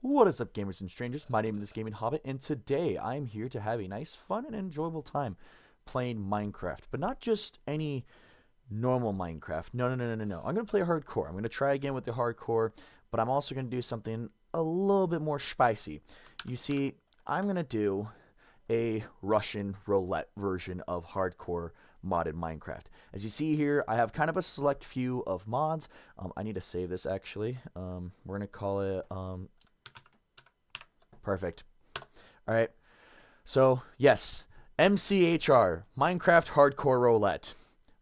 What is up, gamers and strangers? My name is Gaming Hobbit, and today I'm here to have a nice, fun, and enjoyable time playing Minecraft. But not just any normal Minecraft. No. I'm going to play hardcore. I'm going to try again with the hardcore, but I'm also going to do something a little bit more spicy. You see, I'm going to do a Russian roulette version of hardcore modded Minecraft. As you see here, I have kind of a select few of mods. I need to save this actually. We're going to call it... Perfect. All right. So, yes, MCHR, Minecraft Hardcore Roulette.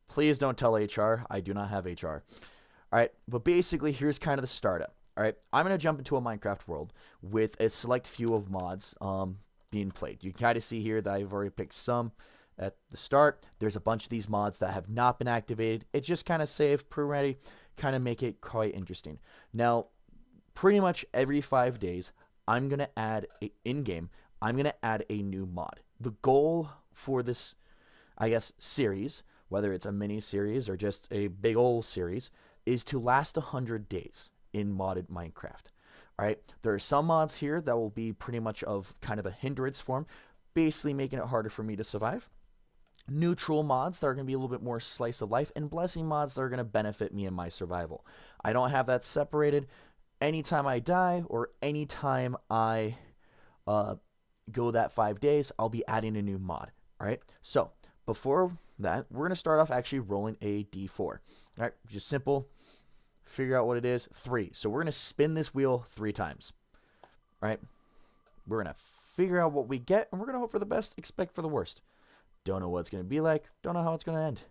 Please don't tell HR. I do not have HR. All right. But basically, here's kind of the startup. All right. I'm going to jump into a Minecraft world with a select few of mods being played. You can kind of see here that I've already picked some at the start. There's a bunch of these mods that have not been activated. It just kind of save, pre-ready, kind of make it quite interesting. Now, pretty much every 5 days, I'm going to add in-game, I'm going to add a new mod. The goal for this, I guess, series, whether it's a mini series or just a big old series, is to last 100 days in modded Minecraft. All right, there are some mods here that will be pretty much of kind of a hindrance form, basically making it harder for me to survive. Neutral mods that are going to be a little bit more slice of life, and blessing mods that are going to benefit me in my survival. I don't have that separated. Anytime I die or anytime I go that 5 days, I'll be adding a new mod. All right. So before that, we're going to start off actually rolling a d4. All right. Just simple. Figure out what it is. 3. So we're going to spin this wheel 3 times. All right. We're going to figure out what we get, and we're going to hope for the best, expect for the worst. Don't know what it's going to be like. Don't know how it's going to end.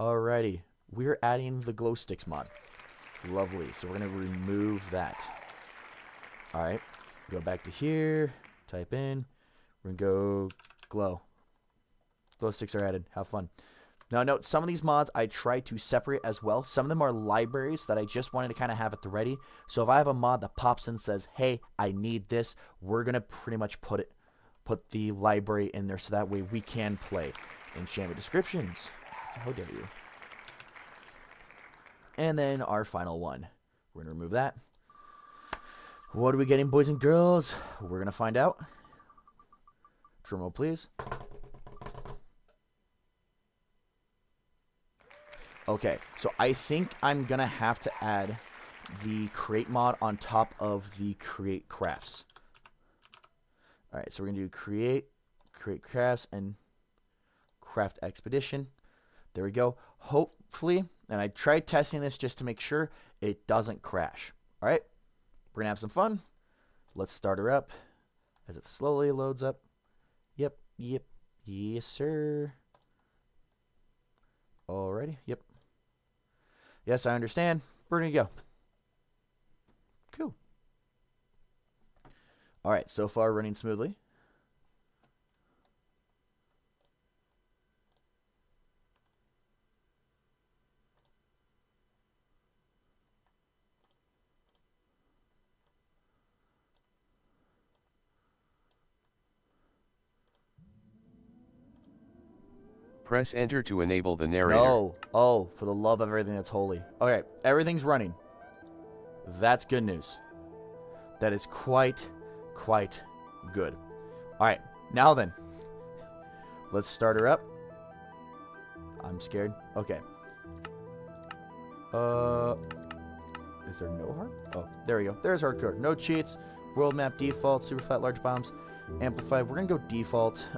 Alrighty. We're adding the glow sticks mod. Lovely. So we're going to remove that. All right. Go back to here. Type in. We're going to go glow. Glow sticks are added. Have fun. Now, note, some of these mods I tried to separate as well. Some of them are libraries that I just wanted to kind of have at the ready. So if I have a mod that pops in and says, hey, I need this, we're going to pretty much put the library in there so that way we can play. Enchantment descriptions. How dare you? And then our final one. We're going to remove that. What are we getting, boys and girls? We're going to find out. Drum roll, please. Okay, so I think I'm going to have to add the create mod on top of the create crafts. All right, so we're going to do create crafts, and craft expedition. There we go. Hopefully, and I tried testing this just to make sure it doesn't crash. All right, we're going to have some fun. Let's start her up as it slowly loads up. Yep, yes, sir. Alrighty, yep. Yes, I understand. We're going to go. Cool. All right, so far running smoothly. Press enter to enable the narrator. No. Oh, for the love of everything that's holy. Okay, everything's running. That's good news. That is quite good. All right, now then. Let's start her up. I'm scared. Okay. Is there no hard? Oh, there we go. There's hardcore. No cheats. World map default. Super flat large bombs. Amplified. We're gonna go default.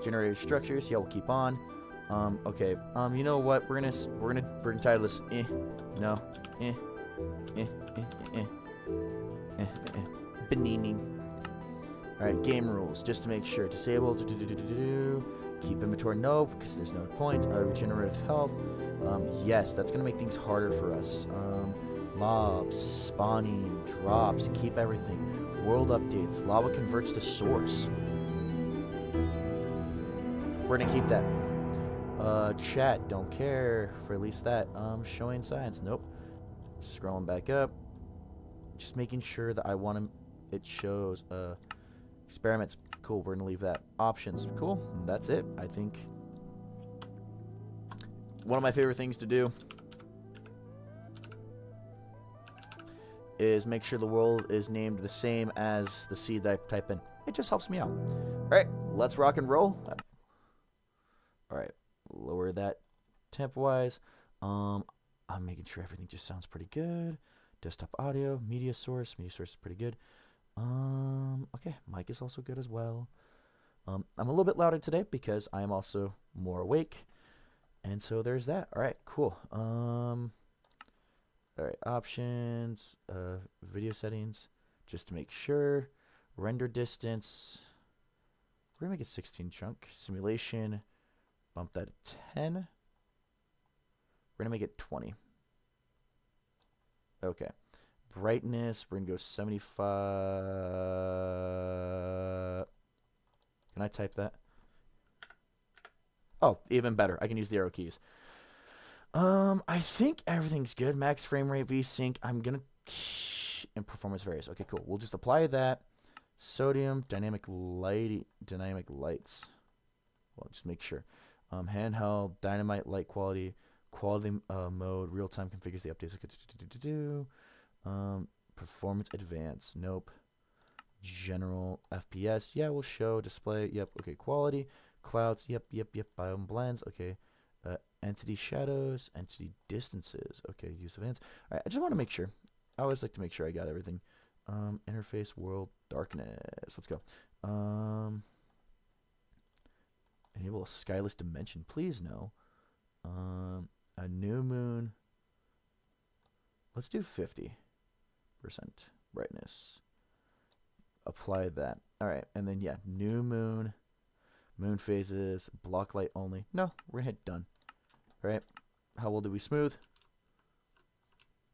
Generated structures. Yeah, we'll keep on. Okay. You know what? We're gonna title this. No. Beninging. All right. Game rules. Just to make sure. Disable. Keep inventory. No, because there's no point. Regenerative health. Yes, that's gonna make things harder for us. Mobs, spawning, drops. Keep everything. World updates. Lava converts to source. We're gonna keep that. Chat, don't care for at least that. Showing science, nope. Scrolling back up. Just making sure that I want to. It shows experiments. Cool. We're gonna leave that. Options. Cool. And that's it. I think one of my favorite things to do is make sure the world is named the same as the seed that I type in. It just helps me out. All right, let's rock and roll. All right, lower that temp-wise. I'm making sure everything just sounds pretty good. Desktop audio, media source is pretty good. Okay, mic is also good as well. I'm a little bit louder today because I am also more awake. And so there's that. All right, cool. All right, options, video settings, just to make sure. Render distance, we're gonna make it 16 chunk. Simulation, bump that to 10. We're gonna make it 20. Okay. Brightness, we're gonna go 75. Can I type that? Oh, even better. I can use the arrow keys. I think everything's good. Max frame rate, VSync. I'm gonna and performance varies. Okay, cool. We'll just apply that. Sodium, dynamic lights. Well, just make sure. Handheld, dynamite light quality, mode, real time configures the updates. Performance advanced. Nope. General FPS. Yeah, we'll show display. Yep. Okay. Quality. Clouds. Yep. Biome blends. Okay. Entity shadows. Entity distances. Okay. Use of hands. All right. I just want to make sure. I always like to make sure I got everything. Interface world darkness. Let's go. Enable a skyless dimension. Please no. A new moon. Let's do 50% brightness. Apply that. All right, and then yeah, new moon, moon phases, block light only. No, we're gonna hit done. All right. How well did we smooth?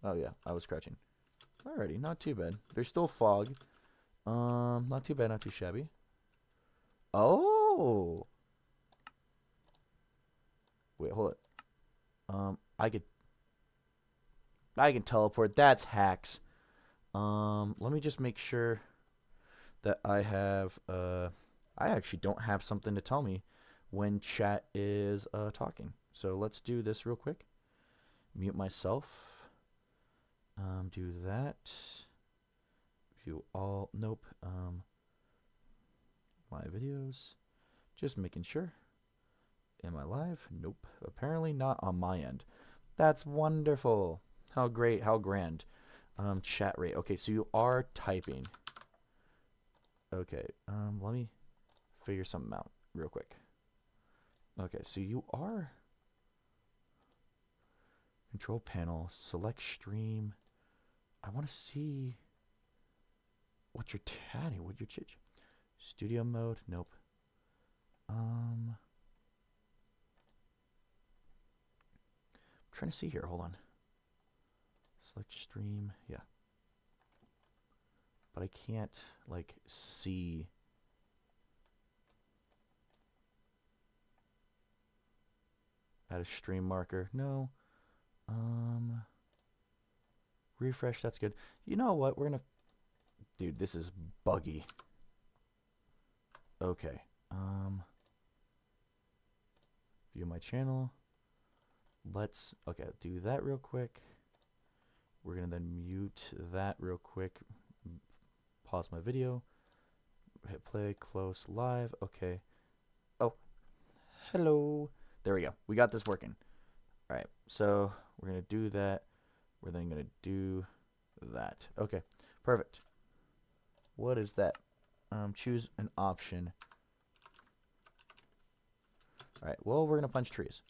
Oh yeah, I was crouching. Alrighty, not too bad. There's still fog. Not too bad, not too shabby. Oh. Wait, hold it. I can teleport. That's hacks. Let me just make sure that I have I actually don't have something to tell me when chat is talking. So let's do this real quick. Mute myself. Do that. View all. Nope. My videos. Just making sure. Am I live? Nope. Apparently not on my end. That's wonderful. How great. How grand. Chat rate. Okay, so you are typing. Okay. Let me figure something out real quick. Okay, so you are. Control panel. Select stream. I want to see what you're chatting. What you're studio mode. Nope. I'm trying to see here. Hold on. Select stream. Yeah. But I can't like see. Add a stream marker. No. Refresh, that's good. You know what? We're gonna dude, this is buggy. Okay. View my channel. Let's do that real quick. We're gonna then mute that real quick. Pause my video. Hit play, close, live. Okay. Oh. Hello. There we go. We got this working. Alright, so we're gonna do that. We're then gonna do that. Okay, perfect. What is that? Choose an option. Alright, well, we're gonna punch trees.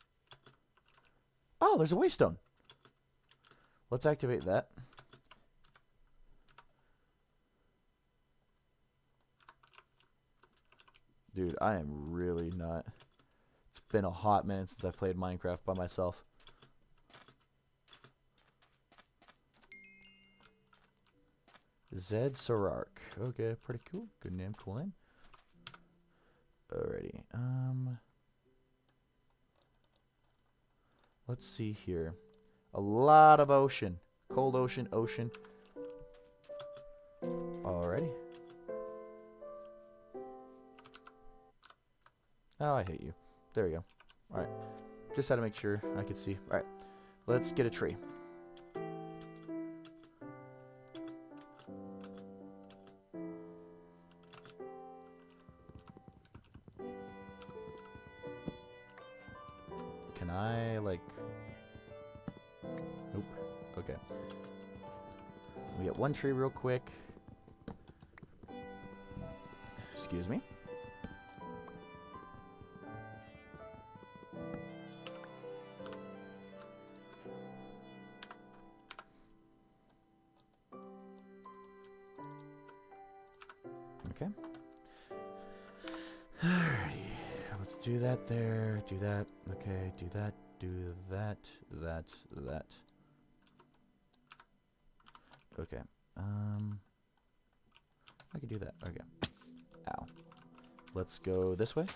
Oh, there's a waystone. Let's activate that. Dude, I am really not. It's been a hot minute since I've played Minecraft by myself. Zed Sarark. Okay, pretty cool. Good name, cool name. Alrighty. Let's see here. A lot of ocean. Cold ocean, ocean. Alrighty. Oh, I hate you. There we go. Alright. Just had to make sure I could see. Alright. Let's get a tree. Can I, like... Nope. Okay. We get one tree real quick. Excuse me. Okay. Alrighty. Let's do that there. Do that. Okay. Do that. Do that. That. Okay. I could do that. Okay. Ow. Let's go this way.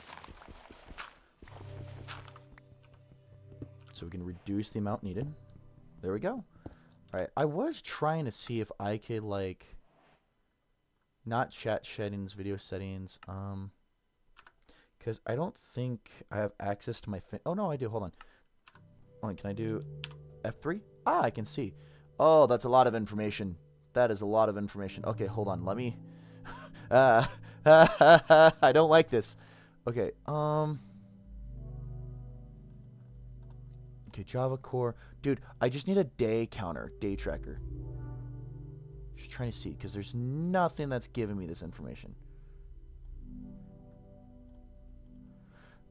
So we can reduce the amount needed. There we go. Alright. I was trying to see if I could, like... Not chat settings, video settings. Because I don't think I have access to my... Oh, no, I do. Hold on. Hold on. Can I do F3? Ah, I can see. Oh, that's a lot of information. That is a lot of information. Okay, hold on. Let me... I don't like this. Okay, Okay, Java core. Dude, I just need a day counter, day tracker. Just trying to see, because there's nothing that's giving me this information.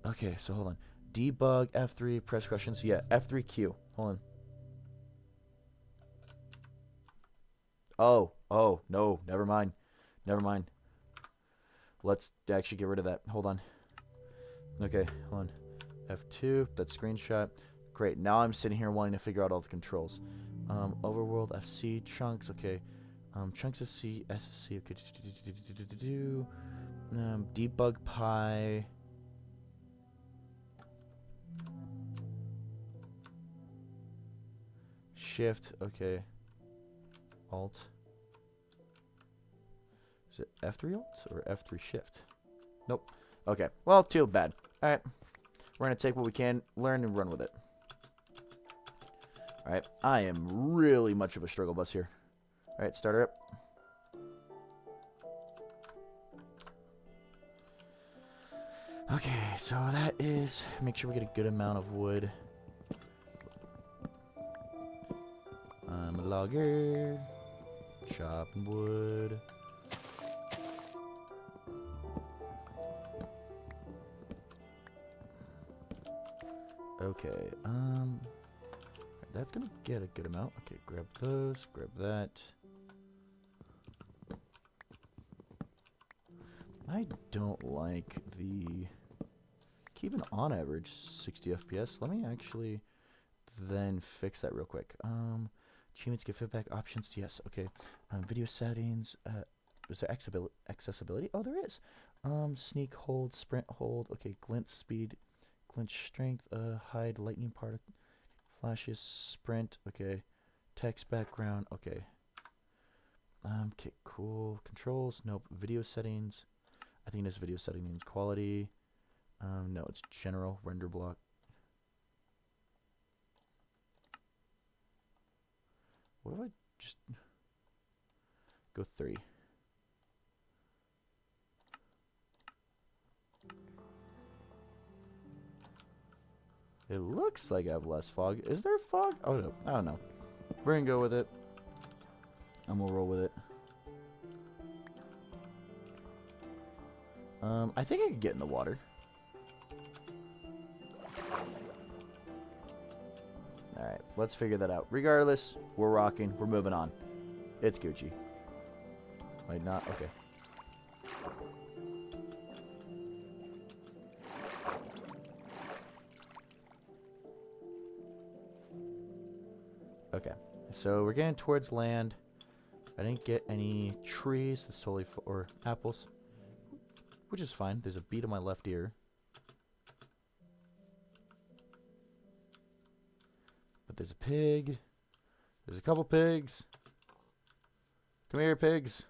Okay, so hold on. Debug, F3, press questions. Yeah, F3Q. Hold on. Oh, no, never mind. Never mind. Let's actually get rid of that. Hold on. Okay, hold on. F2, that screenshot. Great, now I'm sitting here wanting to figure out all the controls. Overworld, FC, chunks, okay. Chunks SC, SSC, okay. Debug pi. Shift, okay. Alt. Is it F3 Alt or F3 Shift? Nope. Okay. Well, too bad. Alright. We're going to take what we can, learn, and run with it. Alright. I am really much of a struggle bus here. Alright, start her up. Okay, so that is... Make sure we get a good amount of wood. I'm a logger. Chopping wood. Okay, that's gonna get a good amount. Okay, grab those, grab that. I don't like the keeping on average 60 FPS. Let me actually then fix that real quick. Achievements get feedback options. Yes, okay. Video settings. Is there accessibility? Oh, there is. Sneak hold, sprint hold. Okay, glint speed, glint strength. Hide lightning particle, flashes, sprint. Okay, text background. Okay. Okay, cool. Controls. Nope. Video settings. I think this video settings quality. No, it's general render block. What if I just go 3? It looks like I have less fog. Is there fog? Oh no, I don't know. We're gonna go with it. I'm gonna roll with it. I think I could get in the water. Alright, let's figure that out. Regardless, we're rocking. We're moving on. It's Gucci. Wait, not? Okay. Okay. So we're getting towards land. I didn't get any trees. That's totally or apples. Which is fine. There's a beat in my left ear. But there's a pig. There's a couple pigs. Come here, pigs.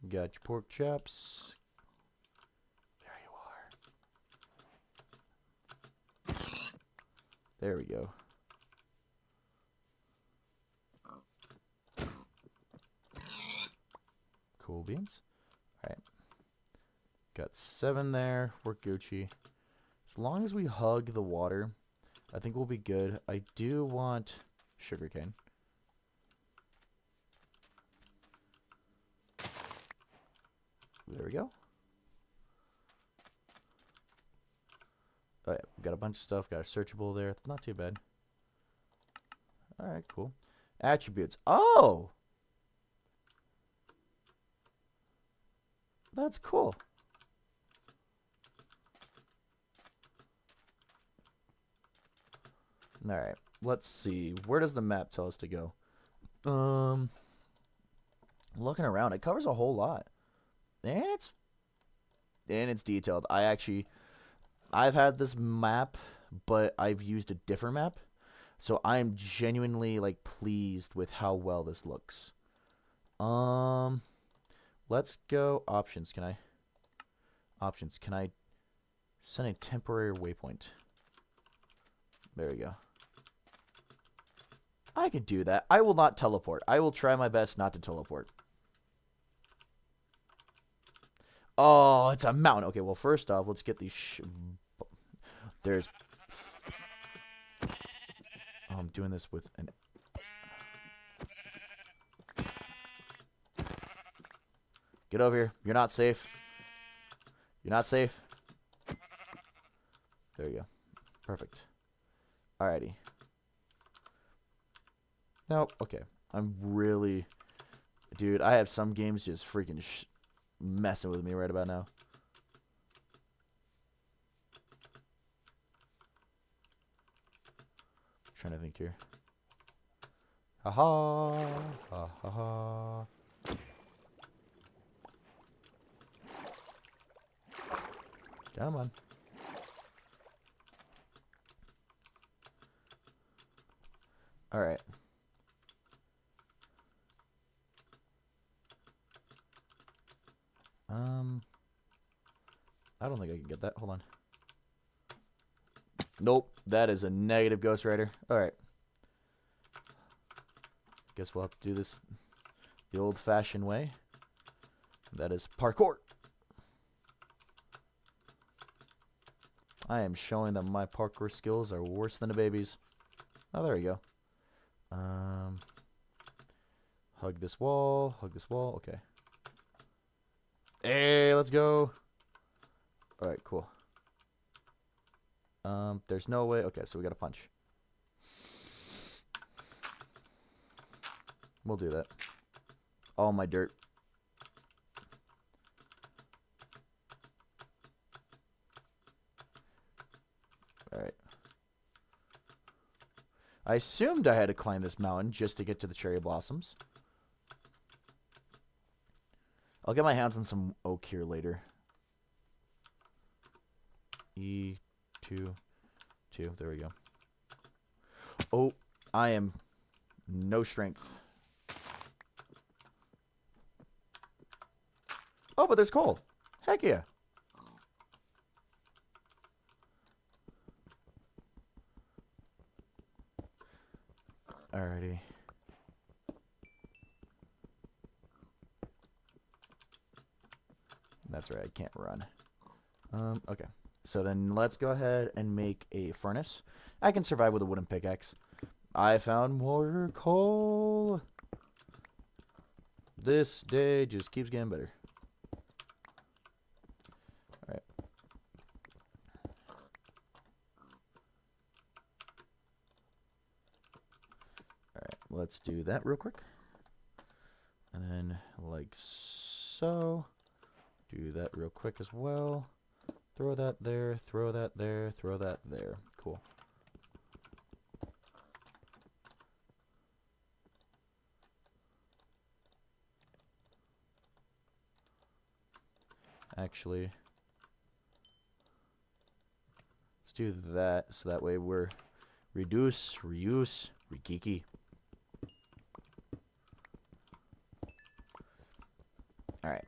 You got your pork chops. There you are. There we go. Cool beans. Alright. Got 7 there. We're Gucci. As long as we hug the water, I think we'll be good. I do want sugarcane. There we go. Oh yeah, got a bunch of stuff. Got a searchable there. Not too bad. Alright, cool. Attributes. Oh! That's cool. Alright, let's see. Where does the map tell us to go? Looking around, it covers a whole lot. And it's detailed. I've had this map, but I've used a different map. So I'm genuinely like pleased with how well this looks. Let's go options. Can I send a temporary waypoint? There we go. I could do that. I will not teleport. I will try my best not to teleport. Oh, it's a mountain. Okay, well, first off, let's get these there's... Oh, I'm doing this with an... Get over here. You're not safe. You're not safe. There you go. Perfect. Alrighty. Nope. Okay. I'm really... Dude, I have some games just freaking messing with me right about now. I'm trying to think here. Ha-ha. Ha-ha-ha. Come on. Alright. I don't think I can get that. Hold on. Nope. That is a negative Ghost Rider. Alright. Guess we'll have to do this the old-fashioned way. That is parkour. I am showing that my parkour skills are worse than a baby's. Oh, there we go. Hug this wall. Hug this wall. Okay. Hey, let's go. Alright, cool. There's no way. Okay, so we gotta punch. We'll do that. All my dirt. Alright. I assumed I had to climb this mountain just to get to the cherry blossoms. I'll get my hands on some oak here later. E2, 2. There we go. Oh, I am no strength. Oh, but there's coal. Heck yeah. Alrighty. That's right, I can't run. Okay. So then let's go ahead and make a furnace. I can survive with a wooden pickaxe. I found more coal. This day just keeps getting better. Alright. Alright, let's do that real quick. And then like so. Do that real quick as well. Throw that there, throw that there, throw that there. Cool. Actually, let's do that so that way we're reduce, reuse, rekiki. Alright.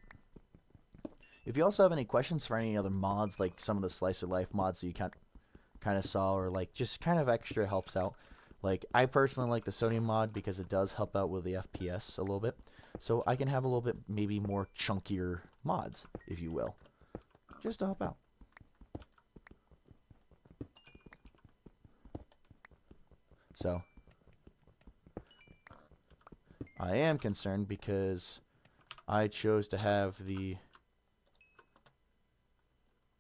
If you also have any questions for any other mods, like some of the slice of life mods that you kind of saw, or like just kind of extra helps out. Like I personally like the Sony mod because it does help out with the FPS a little bit, so I can have a little bit maybe more chunkier mods, if you will. just to help out. So, I am concerned because I chose to have the,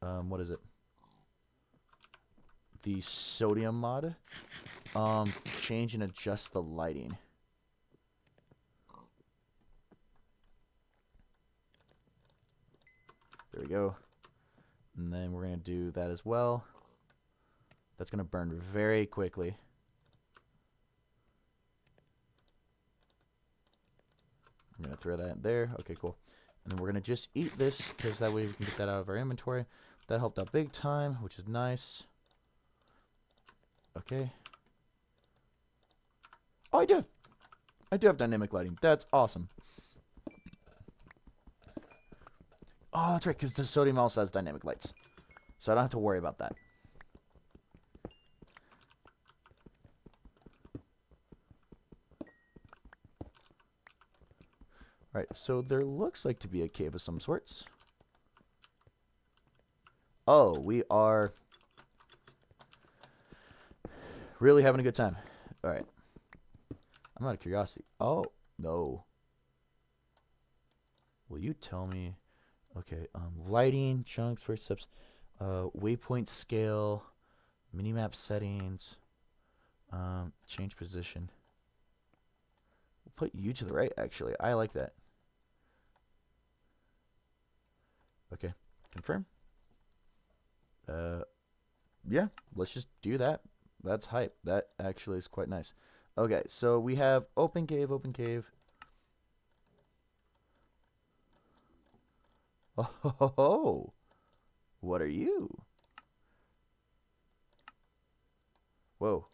what is it? The sodium mod, change and adjust the lighting. There we go. And then we're going to do that as well. That's going to burn very quickly. I'm going to throw that in there. Okay, cool. And then we're going to just eat this because that way we can get that out of our inventory. That helped out big time, which is nice. Okay. Oh, I do have dynamic lighting. That's awesome. Oh, that's right, because the sodium also has dynamic lights. So I don't have to worry about that. Right, so there looks like to be a cave of some sorts. Oh, we are really having a good time. Alright. I'm out of curiosity. Oh, no. Will you tell me? Okay, lighting, chunks, first steps, waypoint scale, minimap settings, change position. We'll put you to the right, actually. I like that. Okay, confirm. Yeah, let's just do that. That's hype. That actually is quite nice. Okay, so we have open cave, open cave. Oh, what are you? Whoa.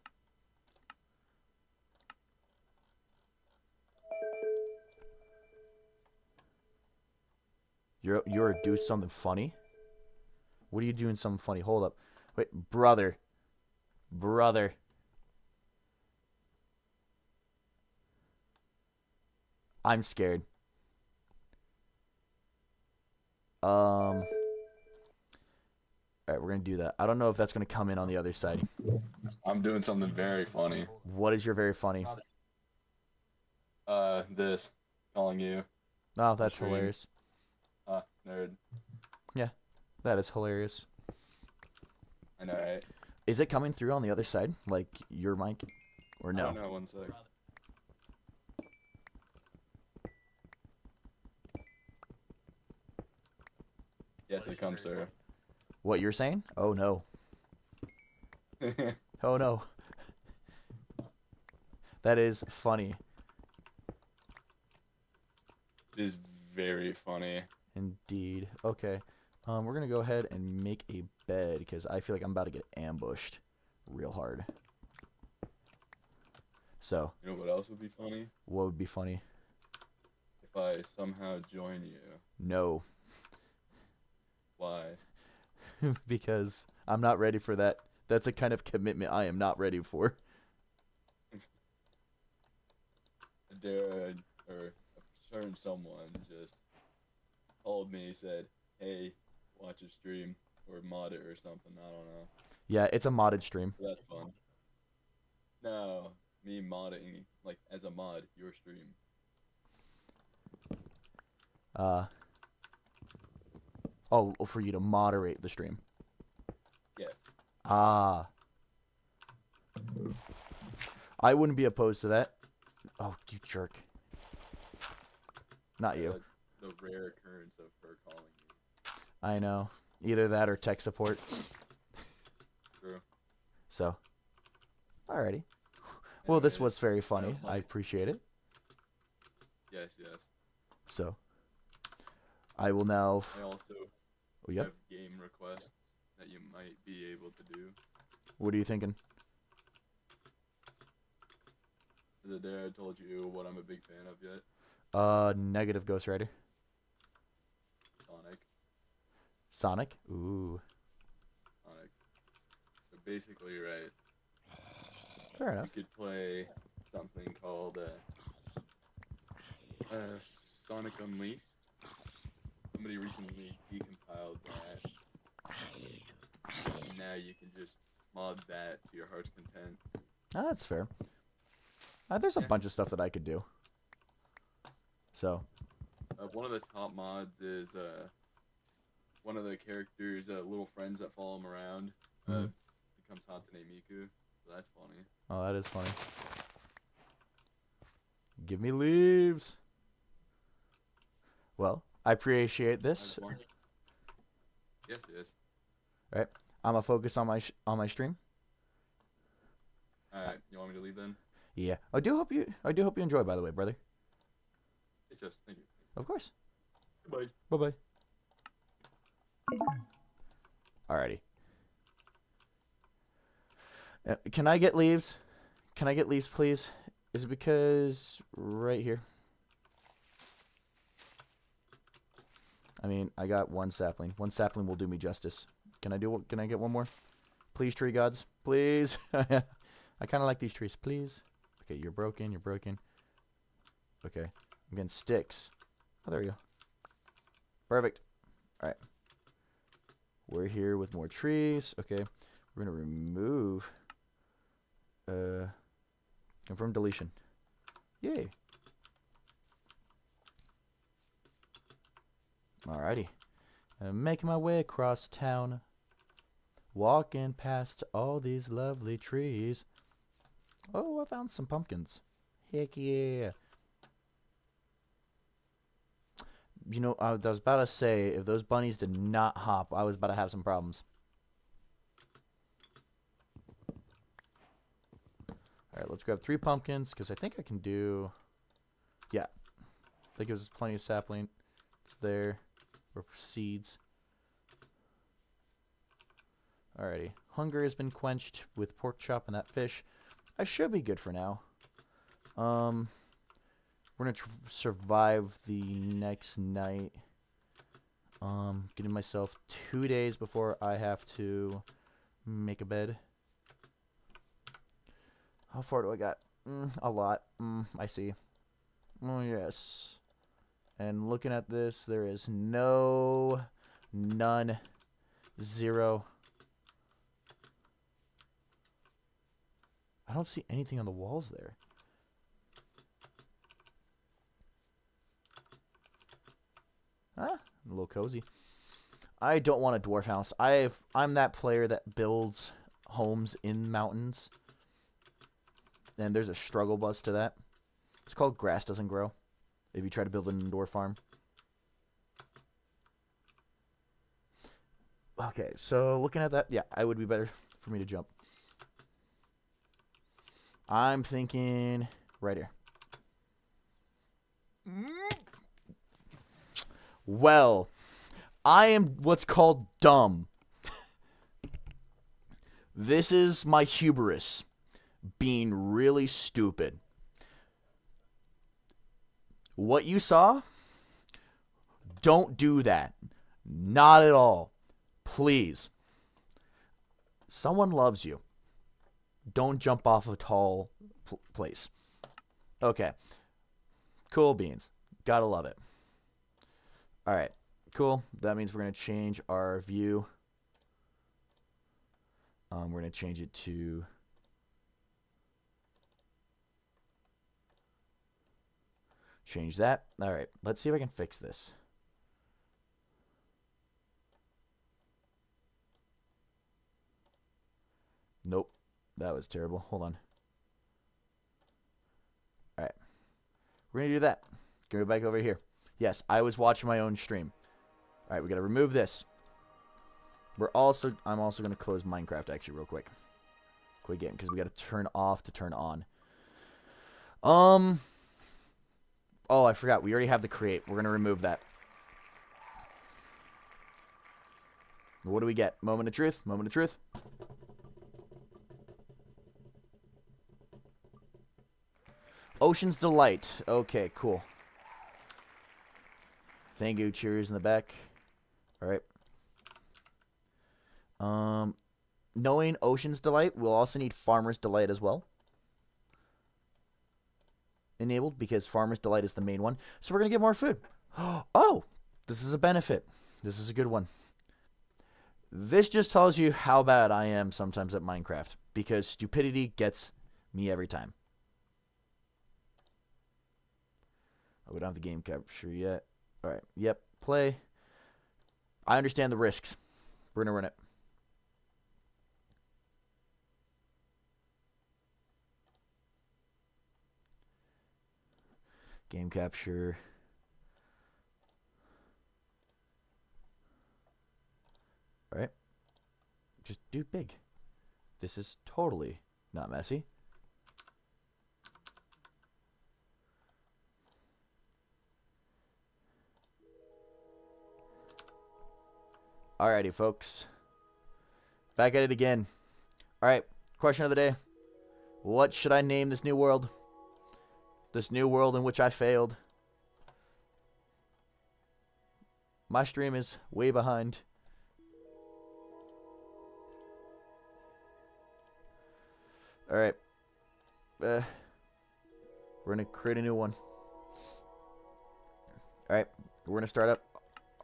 You're doing something funny? What are you doing something funny? Hold up. Wait, brother. Brother. I'm scared. Alright, we're gonna do that. I don't know if that's gonna come in on the other side. I'm doing something very funny. What is your very funny? This. Calling you. Oh, that's Stream. hilarious. Nerd. Yeah, that is hilarious. I know, right? Is it coming through on the other side? Like your mic? Or no? I don't know, 1 sec. Yes, it comes through. What you're saying? Oh no. Oh no. That is funny. It is very funny. Indeed. Okay. We're gonna go ahead and make a bed because I feel like I'm about to get ambushed real hard. So. You know what else would be funny? What would be funny? If I somehow join you. No. Why? Because I'm not ready for that. That's a kind of commitment I am not ready for. Or a certain someone just called me, said, "Hey, watch a stream or mod it or something." I don't know. Yeah, it's a modded stream. So that's fun. No, me modding like as a mod your stream. Oh, for you to moderate the stream. Yes. Ah. I wouldn't be opposed to that. Oh, you jerk. Not you. The rare occurrence of her calling you. I know. Either that or tech support. True. So. Alrighty. Well, this Anyways, was very funny. no, I appreciate it. Yes, yes. So. I will now. I also Oh, yep. have game requests that you might be able to do. What are you thinking? Is it there I told you what I'm a big fan of yet? Negative Ghost Rider. Sonic. Sonic? Ooh. Sonic. So basically, right, Fair enough. you could play something called Sonic Unleashed. Somebody recently decompiled that That's fair. There's a bunch of stuff that I could do. So. One of the top mods is one of the characters' little friends that follow him around becomes Hatsune Miku. So that's funny. Oh, that is funny. Give me leaves. Well, I appreciate this. Yes, yes. All right, I'm gonna focus on my stream. All right, you want me to leave then? Yeah, I do hope you enjoy. By the way, brother. It's just thank you. Of course. Goodbye. Bye bye. Alrighty. Can I get leaves? Can I get leaves, please? Is it because right here? I mean, I got one sapling. One sapling will do me justice. Can I get one more? Please, tree gods. Please. I kind of like these trees. Please. Okay, you're broken. You're broken. Okay. I'm getting sticks. Oh, there we go. Perfect. All right. We're here with more trees. Okay. We're going to remove confirm deletion. Yay. Alrighty. I'm making my way across town. Walking past all these lovely trees. Oh, I found some pumpkins. Heck yeah. You know, I was about to say, if those bunnies did not hop, I was about to have some problems. Alright, let's grab 3 pumpkins, because I think I can do... Yeah. I think there's plenty of sapling. It's there. Or seeds. Alrighty. Hunger has been quenched with pork chop and that fish. I should be good for now. We're gonna survive the next night. Getting myself 2 days before I have to make a bed. How far do I got? A lot. I see. Oh, yes. And looking at this, there is none, 0. I don't see anything on the walls there. Ah, a little cozy. I don't want a dwarf house. I'm that player that builds homes in mountains. And there's a struggle bus to that. It's called grass doesn't grow. If you try to build an indoor farm. Okay, so looking at that, yeah, it would be better for me to jump. I'm thinking right here. Well, I am what's called dumb. This is my hubris being really stupid. What you saw, don't do that. Not at all. Please. Someone loves you. Don't jump off a tall place. Okay. Cool beans. Gotta love it. Alright. Cool. That means we're going to change our view. We're going to change it to... Change that. Alright. Let's see if I can fix this. Nope. That was terrible. Hold on. Alright. We're going to do that. Go back over here. Yes, I was watching my own stream. Alright, we got to remove this. I'm also going to close Minecraft actually real quick. Quick game, because we got to turn off to turn on. Oh, I forgot. We already have the create. We're going to remove that. What do we get? Moment of truth? Moment of truth. Ocean's Delight. Okay, cool. Thank you. Cheers in the back. Alright. Knowing Ocean's Delight, we'll also need Farmer's Delight as well. Enabled, because Farmer's Delight is the main one. So we're going to get more food. Oh! This is a benefit. This is a good one. This just tells you how bad I am sometimes at Minecraft. Because stupidity gets Me every time. Oh, we don't have the game capture yet. All right. Yep. Play. I understand the risks. We're going to run it. Game capture. All right. Just do big. This is totally not messy. Alrighty, folks. Back at it again. Alright, question of the day. What should I name this new world? This new world in which I failed. My stream is way behind. Alright. We're going to create a new one. Alright, we're going to start up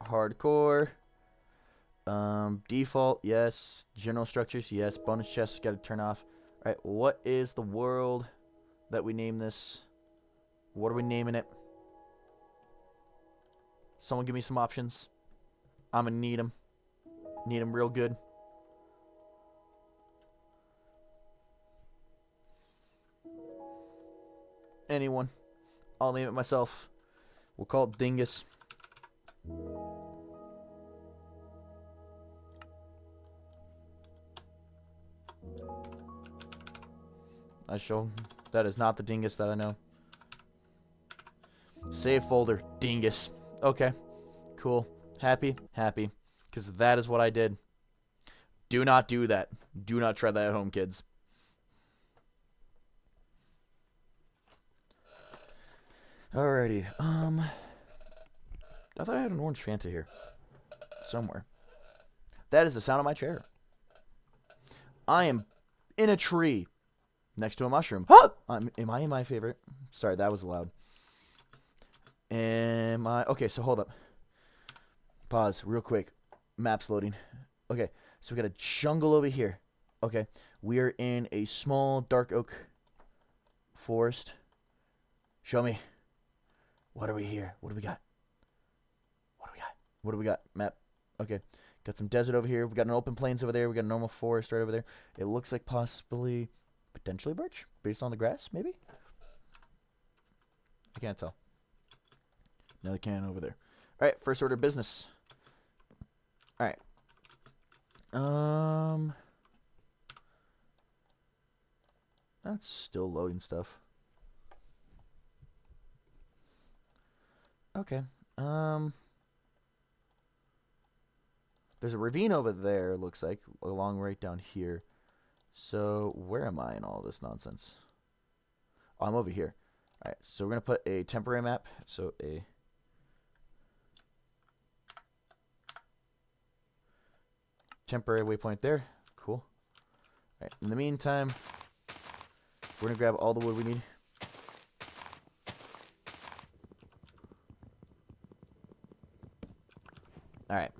hardcore. Default, yes. General structures, yes. Bonus chests, got to turn off. Alright, what is the world that we name this? What are we naming it? Someone give me some options. I'm gonna need them. Need them real good. Anyone. I'll name it myself. We'll call it Dingus. I show that is not the Dingus that I know. Save folder, Dingus. Okay, cool. Happy, happy. Because that is what I did. Do not do that. Do not try that at home, kids. Alrighty. I thought I had an orange Fanta here. Somewhere. That is the sound of my chair. I am in a tree. Next to a mushroom. Huh! Am I in my favorite? Sorry, that was loud. Am I... Okay, so hold up. Pause real quick. Map's loading. Okay, so we got a jungle over here. Okay, we are in a small dark oak forest. Show me. What are we here? What do we got? What do we got? What do we got? Map. Okay, got some desert over here. We got an open plains over there. We got a normal forest right over there. It looks like possibly... Potentially birch, based on the grass, maybe? I can't tell. Another can over there. Alright, first order of business. Alright. That's still loading stuff. Okay. There's a ravine over there, looks like, along right down here. So, where am I in all this nonsense? Oh, I'm over here. Alright, so we're going to put a temporary map. So, a... temporary waypoint there. Cool. Alright, in the meantime, we're going to grab all the wood we need. Alright.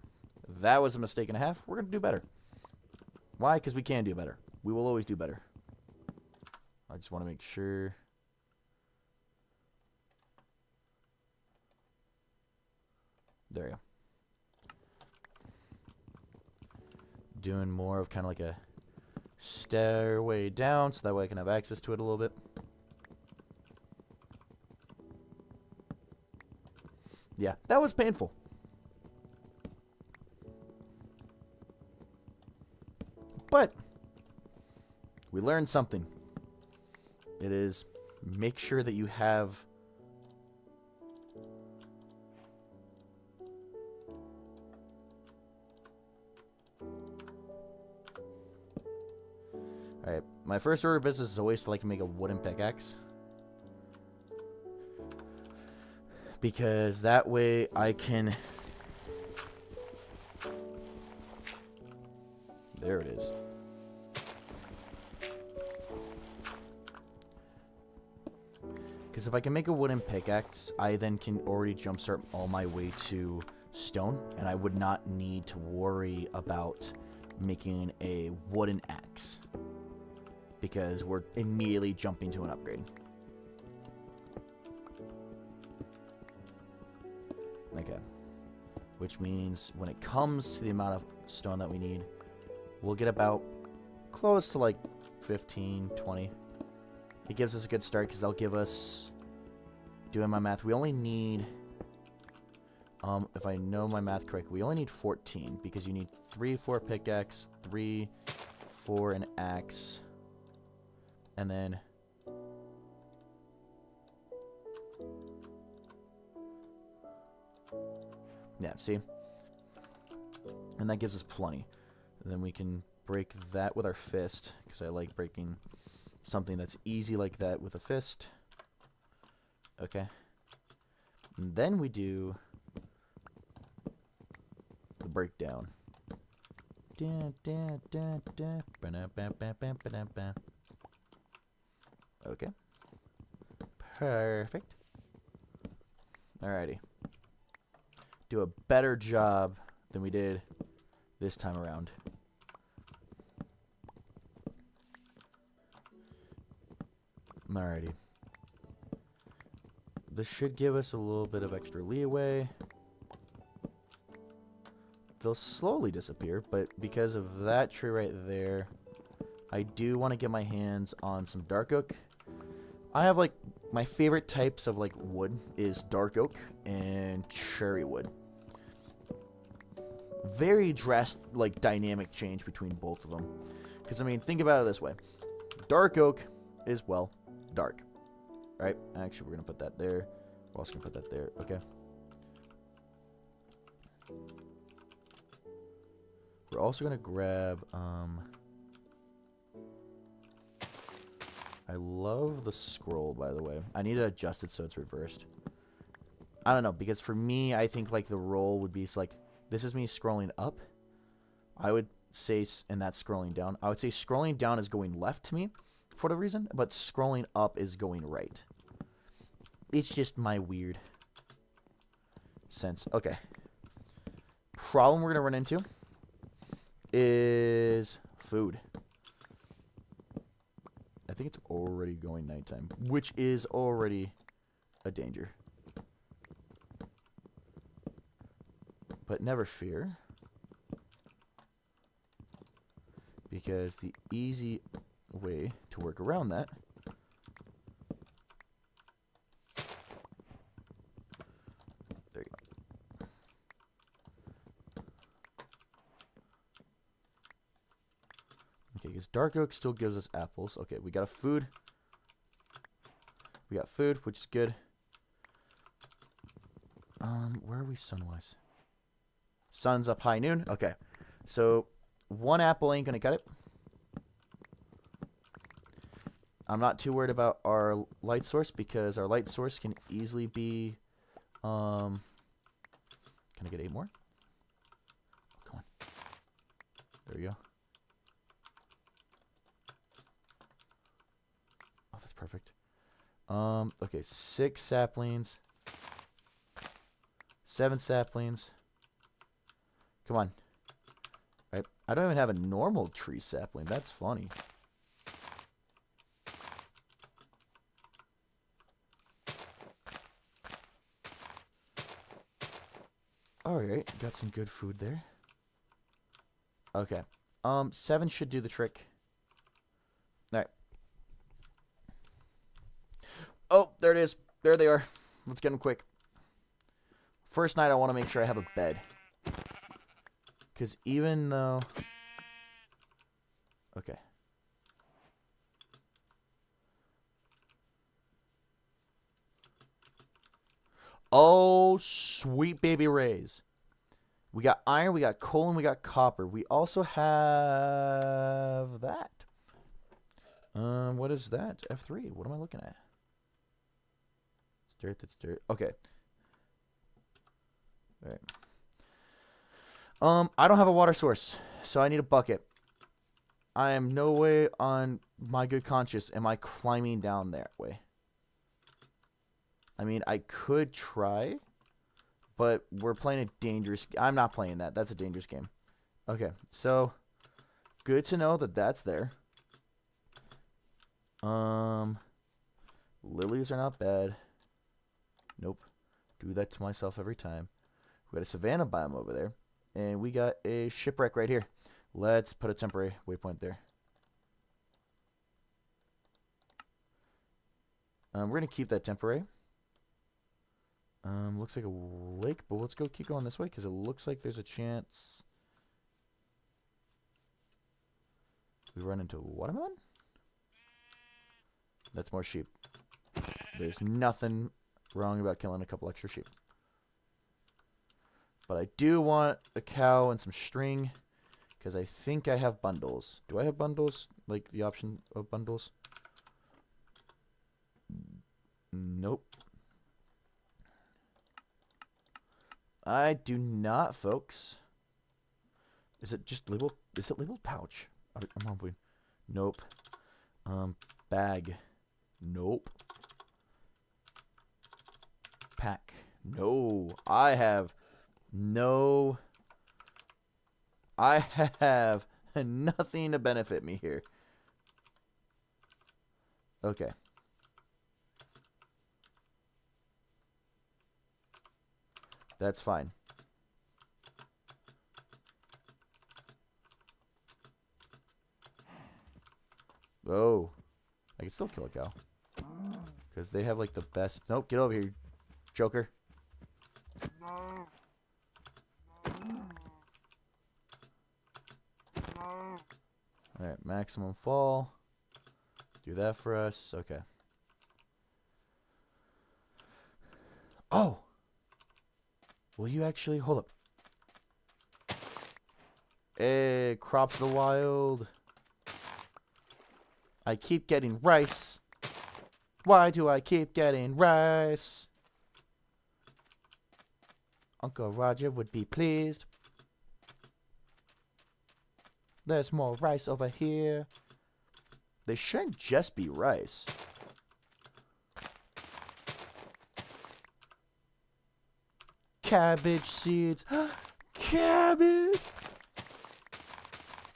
That was a mistake and a half. We're going to do better. Why? Because we can do better. We will always do better. I just want to make sure. There we go. Doing more of kind of like a stairway down, so that way I can have access to it a little bit. Yeah, that was painful. But we learned something. It is make sure that you have Alright, my first order of business is always to like make a wooden pickaxe. Because that way I can... There it is. Because if I can make a wooden pickaxe, I then can already jumpstart all my way to stone, and I would not need to worry about making a wooden axe. because we're immediately jumping to an upgrade. Okay. Which means when it comes to the amount of stone that we need, we'll get about close to like 15, 20. It gives us a good start because they'll give us, doing my math, we only need, if I know my math correctly, we only need 14 because you need 3 for a pickaxe, 3 for an axe, and then yeah, see? And that gives us plenty. And then we can break that with our fist, because I like breaking something that's easy like that with a fist. Okay. And then we do the breakdown. Okay. Perfect. Alrighty. Do a better job than we did this time around. Alrighty. This should give us a little bit of extra leeway. They'll slowly disappear, but because of that tree right there, I do want to get my hands on some dark oak. I have like my favorite types of like wood is dark oak and cherry wood. Very like dynamic change between both of them. Because I mean, think about it this way: dark oak is, well, dark, right? Actually, we're gonna put that there. We're also gonna put that there. Okay. We're also gonna grab. I love the scroll, by the way. I need to adjust it so it's reversed. I don't know, because for me, I think like the roll would be like, this is me scrolling up. I would say, and that's scrolling down. I would say scrolling down is going left to me for whatever reason, but scrolling up is going right. It's just my weird sense. Okay. Problem we're going to run into is food. I think it's already going nighttime, which is already a danger. But never fear, because the easy way to work around that there you go. Okay, because dark oak still gives us apples. Okay, we got a food. We got food, which is good. Where are we sun-wise? Sun's up high noon. Okay. So, one apple ain't gonna cut it. I'm not too worried about our light source, because our light source can easily be, can I get 8 more? Oh, come on. There we go. Oh, that's perfect. Okay, 6 saplings. 7 saplings. Come on. Right. I don't even have a normal tree sapling. That's funny. Alright, got some good food there. Okay. 7 should do the trick. Alright. Oh, there it is. There they are. Let's get them quick. First night, I want to make sure I have a bed. Because even though... Okay. Oh, sweet baby rays. We got iron, we got coal, and we got copper. We also have that. What is that? F3. What am I looking at? It's dirt, that's dirt. Okay. Alright. I don't have a water source, so I need a bucket. I am no way on my good conscience am I climbing down that way. I mean, I could try, but we're playing a dangerous... I'm not playing that. That's a dangerous game. Okay, so good to know that that's there. Lilies are not bad. Nope. Do that to myself every time. We got a savanna biome over there. And we got a shipwreck right here. Let's put a temporary waypoint there. We're going to keep that temporary. Looks like a lake, but let's go keep going this way because it looks like there's a chance we run into watermelon. That's more sheep. There's nothing wrong about killing a couple extra sheep. But I do want a cow and some string because I think I have bundles. Do I have bundles? Like the option of bundles? Nope. I do not, folks. Is it just labeled? Is it labeled pouch? I'm hoping. Nope. Bag. Nope. Pack. No. I have nothing to benefit me here. Okay. That's fine. Oh. I can still kill a cow. Because they have like the best... Nope, get over here, Joker. Alright, maximum fall. Do that for us. Okay. Oh! Will you actually... Hold up. Hey, crops of the wild. I keep getting rice. Why do I keep getting rice? Uncle Roger would be pleased. There's more rice over here. They shouldn't just be rice. Cabbage seeds. Cabbage!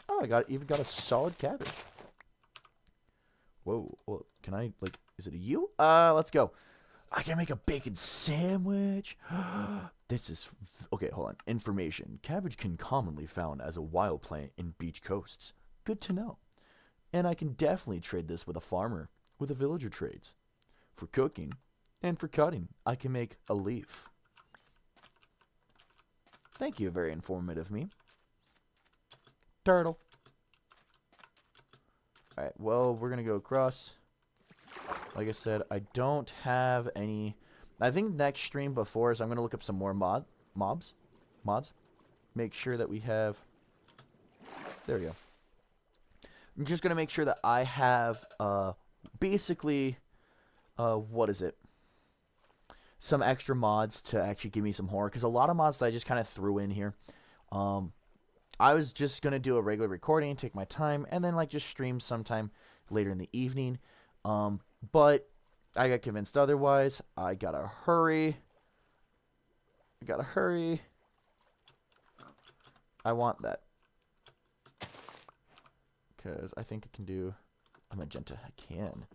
Oh, even got a solid cabbage. Whoa, well, can I, like, is it a you? Let's go. I can make a bacon sandwich. This is, okay, hold on. Information. Cabbage can commonly found as a wild plant in beach coasts. Good to know. And I can definitely trade this with a farmer, with a villager trades. For cooking, and for cutting, I can make a leaf. Thank you, very informative of me. Turtle. Alright, well, we're going to go across. Like I said, I don't have any... I think next stream before is I'm going to look up some more mods. Make sure that we have... There we go. I'm just going to make sure that I have, basically, what is it? Some extra mods to actually give me some horror. Because a lot of mods that I just kind of threw in here. I was just going to do a regular recording, take my time, and then, like, just stream sometime later in the evening. But I got convinced otherwise. I gotta hurry. I want that. Because I think I can do a magenta. I can.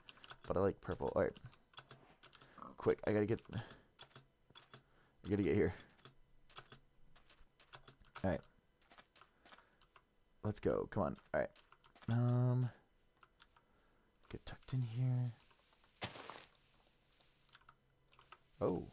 But I like purple. Alright. Quick, I gotta get here. Alright. Let's go. Come on. Alright. Get tucked in here. Oh.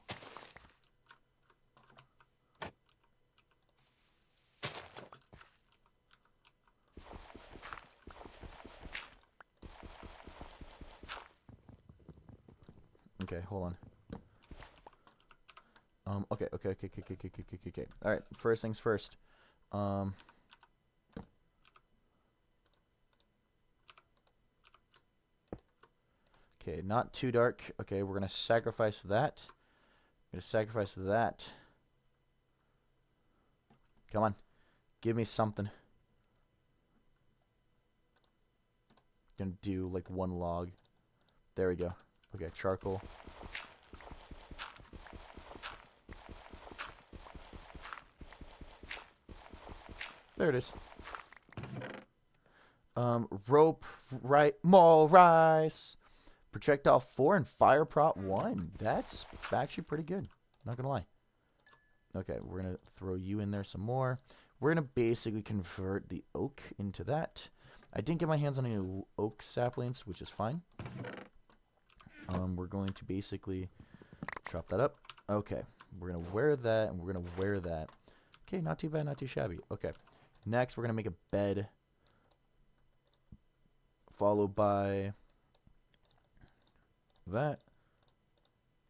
Okay, hold on. Okay. Alright, first things first. Okay, not too dark. Okay, we're gonna sacrifice that. Come on. Give me something. Gonna do like one log. There we go. Okay, charcoal. There it is. Rope, right, mall rice. Projectile 4 and fire prop 1. That's actually pretty good. Not gonna lie. Okay, we're gonna throw you in there some more. We're gonna basically convert the oak into that. I didn't get my hands on any oak saplings, which is fine. We're going to basically chop that up. Okay, we're gonna wear that, and we're gonna wear that. Okay, not too bad, not too shabby. Okay, next we're gonna make a bed, followed by that.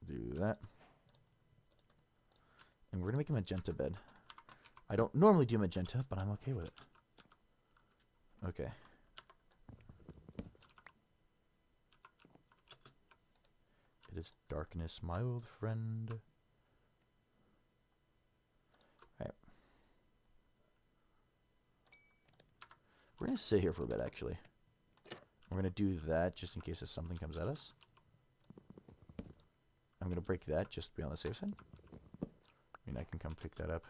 Do that. And we're gonna make a magenta bed. I don't normally do magenta, but I'm okay with it. Okay. It is darkness, my old friend. Alright. We're gonna sit here for a bit, actually. We're gonna do that just in case if something comes at us. I'm gonna break that just to be on the safe side. I mean, I can come pick that up.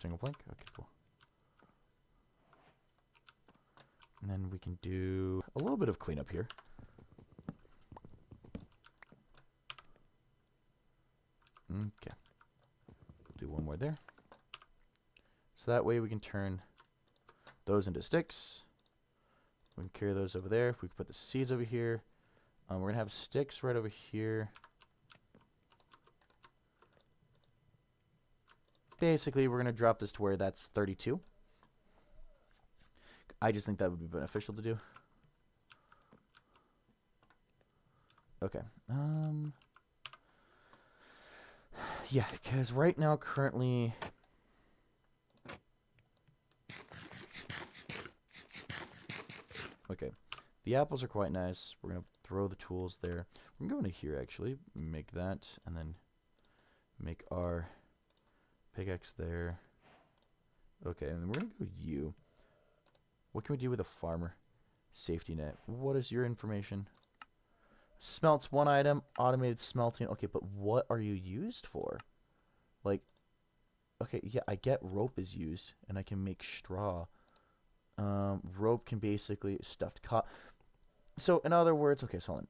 Jungle plank? Okay, cool. And then we can do a little bit of cleanup here. Okay. Do one more there. So that way we can turn those into sticks. We can carry those over there. If we can put the seeds over here. We're going to have sticks right over here. Basically, we're going to drop this to where that's 32. I just think that would be beneficial to do. Okay. Yeah, because right now, currently... Okay. The apples are quite nice. We're going to throw the tools there. We're going to go into here, actually. Make that, and then make our pickaxe there. Okay, and then we're going to go you. What can we do with a farmer? Safety net. What is your information? Smelts one item. Automated smelting. Okay, but what are you used for? Like, okay, yeah, I get rope is used, and I can make straw. Rope can basically stuffed cotton. So, in other words, okay, so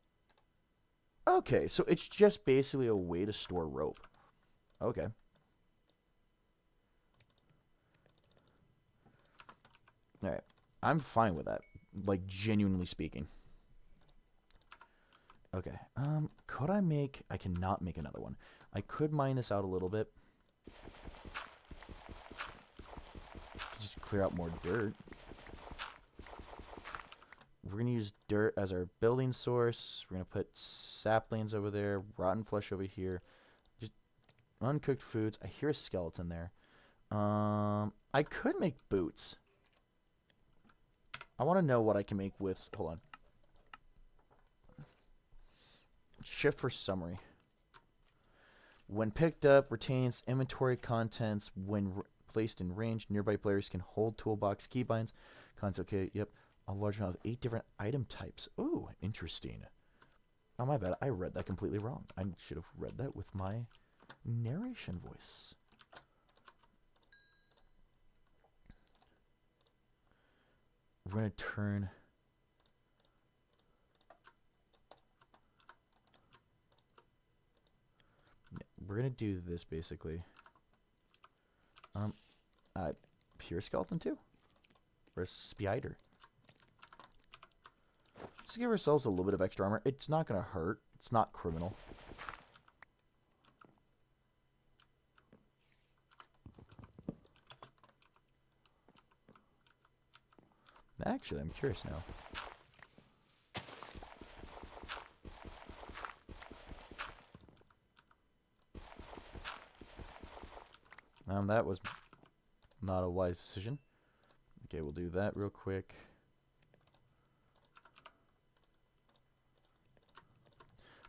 okay, so it's just basically a way to store rope. Okay. Alright. I'm fine with that. Like, genuinely speaking. Okay. Could I make... I cannot make another one. I could mine this out a little bit. Just clear out more dirt. We're going to use dirt as our building source. We're going to put saplings over there. Rotten flesh over here. Just uncooked foods. I hear a skeleton there. I could make boots. I want to know what I can make with... Hold on. Shift for summary. When picked up, retains inventory contents. When placed in range, nearby players can hold toolbox keybinds. Okay, yep. A large amount of 8 different item types. Ooh, interesting. Oh, my bad. I read that completely wrong. I should have read that with my narration voice. We're going to turn... We're going to do this, basically. Pure skeleton, too? Or a spider? Just give ourselves a little bit of extra armor. It's not going to hurt. It's not criminal. Actually, I'm curious now. That was not a wise decision. Okay, we'll do that real quick.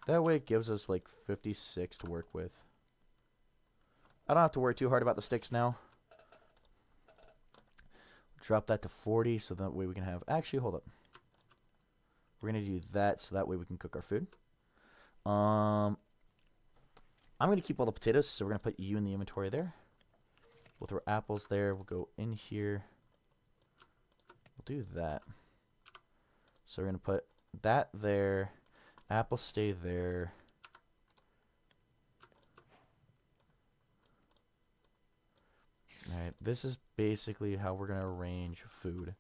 That way it gives us like 56 to work with. I don't have to worry too hard about the sticks now. Drop that to 40 so that way we can have... Actually, hold up. We're going to do that so that way we can cook our food. I'm going to keep all the potatoes, so we're going to put you in the inventory there. We'll throw apples there. We'll go in here. we'll do that. So we're going to put that there. Apple stay there. Alright, this is basically how we're going to arrange food.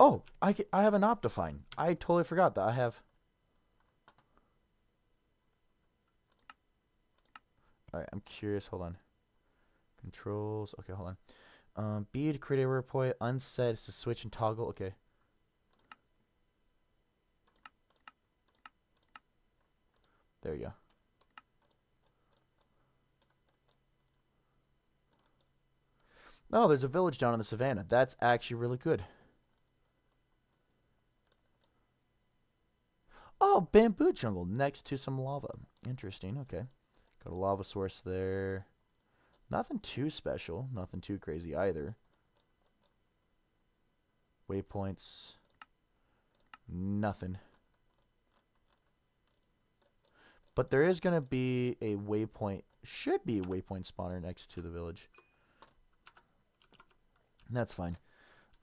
Oh, I have an Optifine. I totally forgot that I have... Alright, I'm curious. Hold on. Controls. Okay, hold on. B to create a waypoint. Unset is to switch and toggle. Okay. There you go. Oh, there's a village down in the savannah. That's actually really good. Oh, bamboo jungle next to some lava. Interesting. Okay. Got a lava source there. Nothing too special. Nothing too crazy either. Waypoints. Nothing. But there is going to be a waypoint. Should be a waypoint spawner next to the village. That's fine.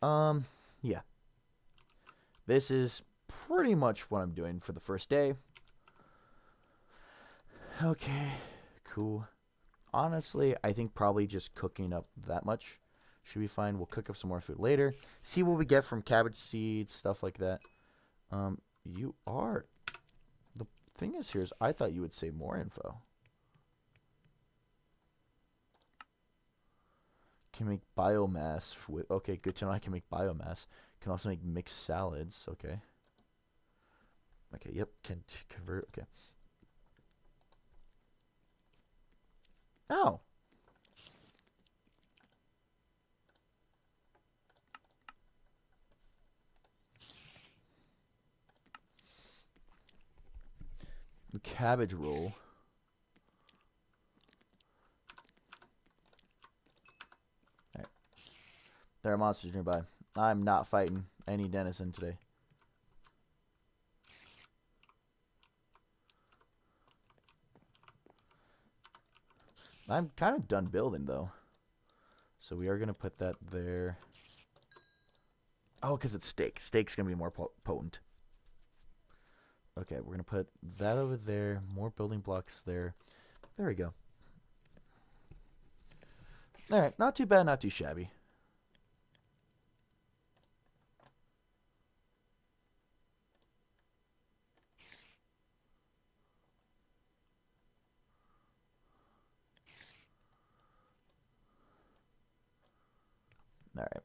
Yeah. This is pretty much what I'm doing for the first day. Okay, cool. Honestly, I think probably just cooking up that much should be fine. We'll cook up some more food later. See what we get from cabbage seeds, stuff like that. You are... The thing is here is I thought you would say more info. Can make biomass with... Okay, good to know I can make biomass. Can also make mixed salads. Okay. Okay, yep. Can convert... Okay. Oh. The cabbage roll. Alright. There are monsters nearby. I'm not fighting any denizen today. I'm kind of done building, though. So we are going to put that there. Oh, because it's steak. Steak's going to be more potent. Okay, we're going to put that over there. More building blocks there. There we go. Alright, not too bad, not too shabby. Alright.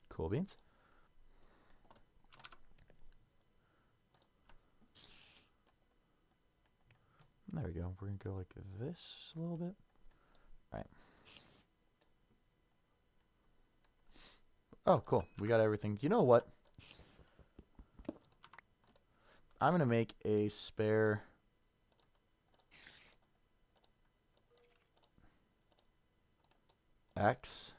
Cool beans. There we go. We're going to go like this a little bit. Alright. Oh, cool. We got everything. You know what? I'm going to make a spare... X.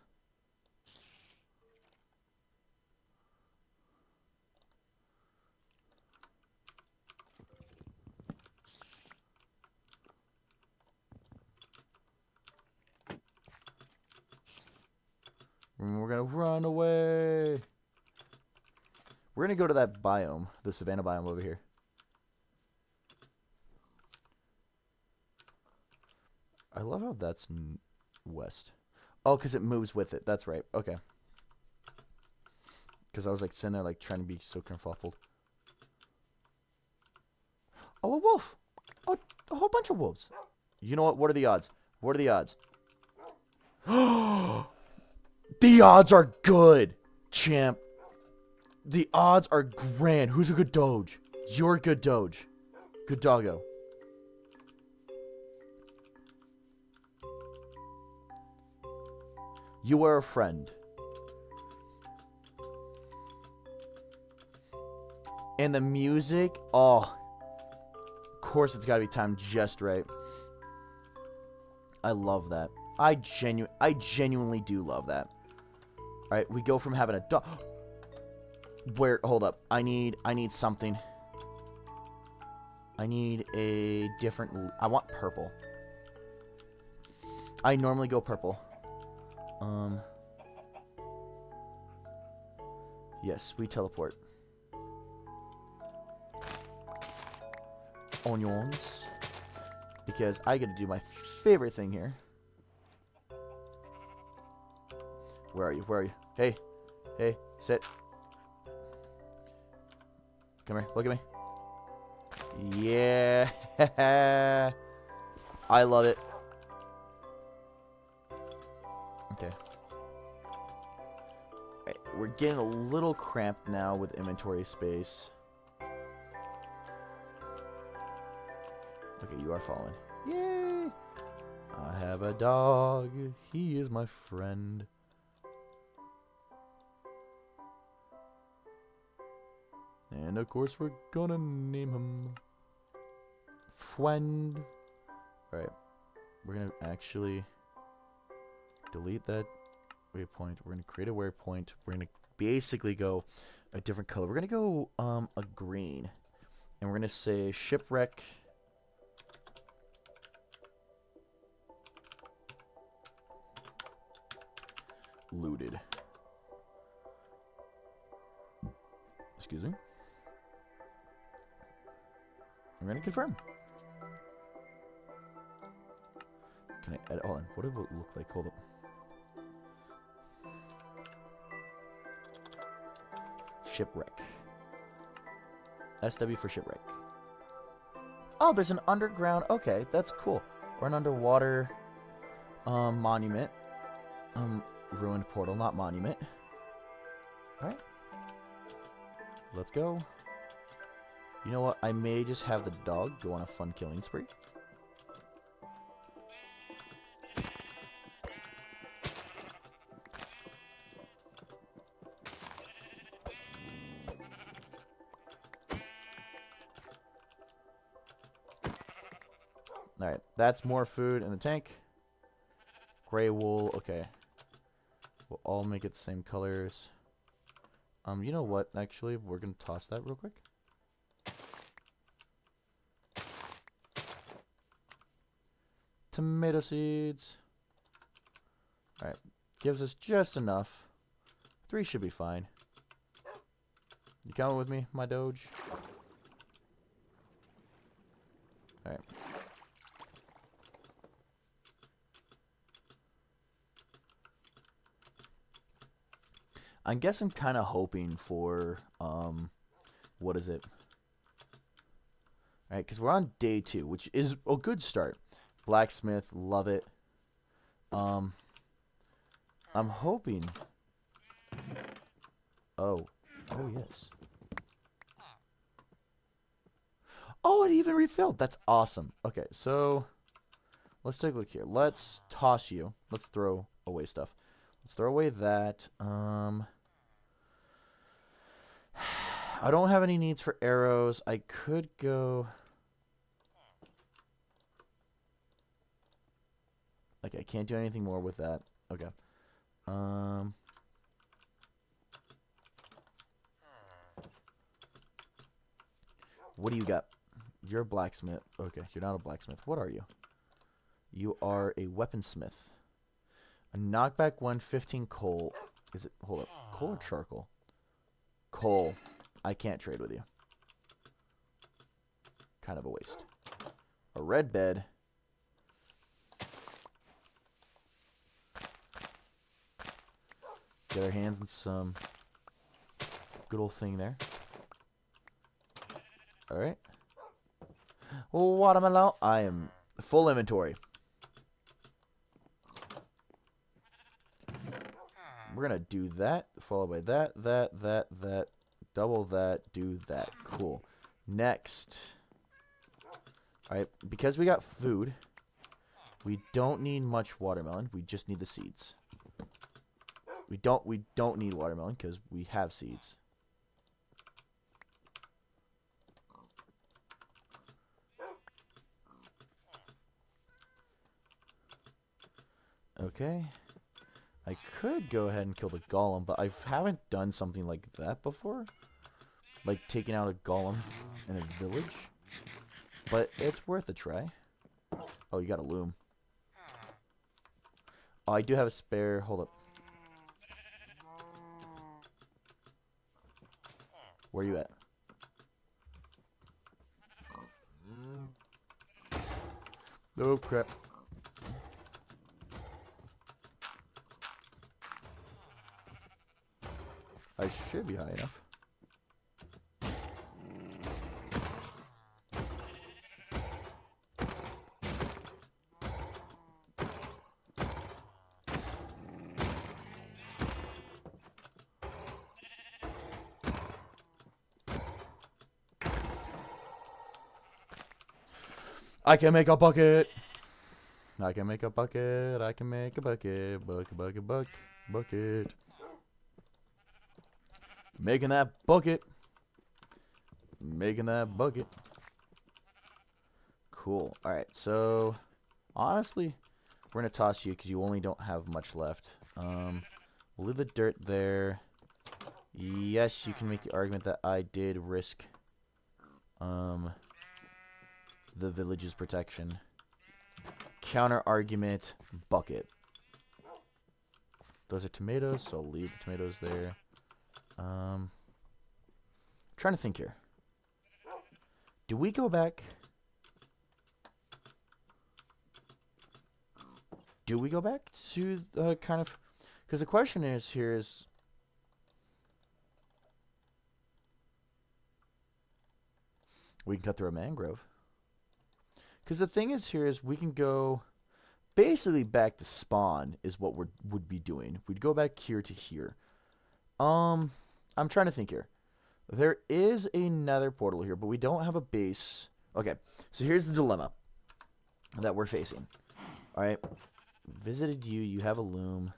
And we're gonna run away. We're gonna go to that biome, the savanna biome over here. I love how that's west. Oh, because it moves with it. That's right. Okay. Because I was like sitting there like trying to be so kerfuffled. Oh, a wolf. Oh, a whole bunch of wolves. You know what? What are the odds? What are the odds? The odds are good, champ. The odds are grand. Who's a good doge? You're a good doge. Good doggo. You are a friend. And the music, oh, of course it's got to be timed just right. I love that. I genuinely do love that. All right, we go from having a dog. Where? Hold up. I need something. I need a different... I want purple. I normally go purple. Yes, we teleport. Onions. Because I get to do my favorite thing here. Where are you? Where are you? Hey. Hey, sit. Come here. Look at me. Yeah. I love it. Okay. Right, we're getting a little cramped now with inventory space. Okay, you are following. Yay! I have a dog. He is my friend. And of course we're gonna name him Friend. Alright. We're gonna actually delete that waypoint. We're gonna create a waypoint. We're gonna basically go a different color. We're gonna go a green. And we're gonna say shipwreck. Looted. Excuse me. I'm gonna confirm. Can I edit? Hold on. What does it look like? Hold up. Shipwreck. SW for shipwreck. Oh, there's an underground. Okay, that's cool. Or an underwater monument. Ruined portal, not monument. Alright. Let's go. You know what? I may just have the dog go on a fun killing spree. Alright, that's more food in the tank. Gray wool, okay. We'll all make it the same colors. You know what? Actually, we're gonna toss that real quick. Tomato seeds. Alright. Gives us just enough. 3 should be fine. You coming with me, my doge? Alright. I guess I'm kind of hoping for, what is it? Alright, because we're on day 2, which is a good start. Blacksmith, love it. I'm hoping. Oh. Oh, yes. Oh, it even refilled. That's awesome. Okay, so let's take a look here. Let's toss you. Let's throw away stuff. Let's throw away that. I don't have any needs for arrows. I could go... Okay, I can't do anything more with that. Okay. What do you got? You're a blacksmith. Okay, you're not a blacksmith. What are you? You are a weaponsmith. A knockback 115 coal. Is it? Hold up. Coal or charcoal? Coal. I can't trade with you. Kind of a waste. A red bed. Get our hands in some good old thing there. Alright. Watermelon. I am full inventory. We're going to do that. Followed by that. Double that. Do that. Cool. Next. Alright. Because we got food, we don't need much watermelon. We just need the seeds. We don't need watermelon because we have seeds. Okay. I could go ahead and kill the golem, but I haven't done something like that before. Like taking out a golem in a village. but it's worth a try. Oh, you got a loom. Oh, I do have a spare. Hold up. Where you at? Oh, crap. I should be high enough. I can make a bucket. I can make a bucket. I can make a bucket. Bucket. Making that bucket. Making that bucket. Cool. Alright, so honestly, we're going to toss you because you only don't have much left. We'll leave the dirt there. Yes, you can make the argument that I did risk the village's protection. Counter argument, bucket. Those are tomatoes, so I'll leave the tomatoes there. Trying to think here. Do we go back? Do we go back to kind of... Because the question is, here is... We can cut through a mangrove. Because the thing is here is we can go basically back to spawn is what we would be doing. We'd go back here to here. I'm trying to think here. There is another portal here, but we don't have a base. Okay, so here's the dilemma that we're facing. All right, visited you. You have a loom.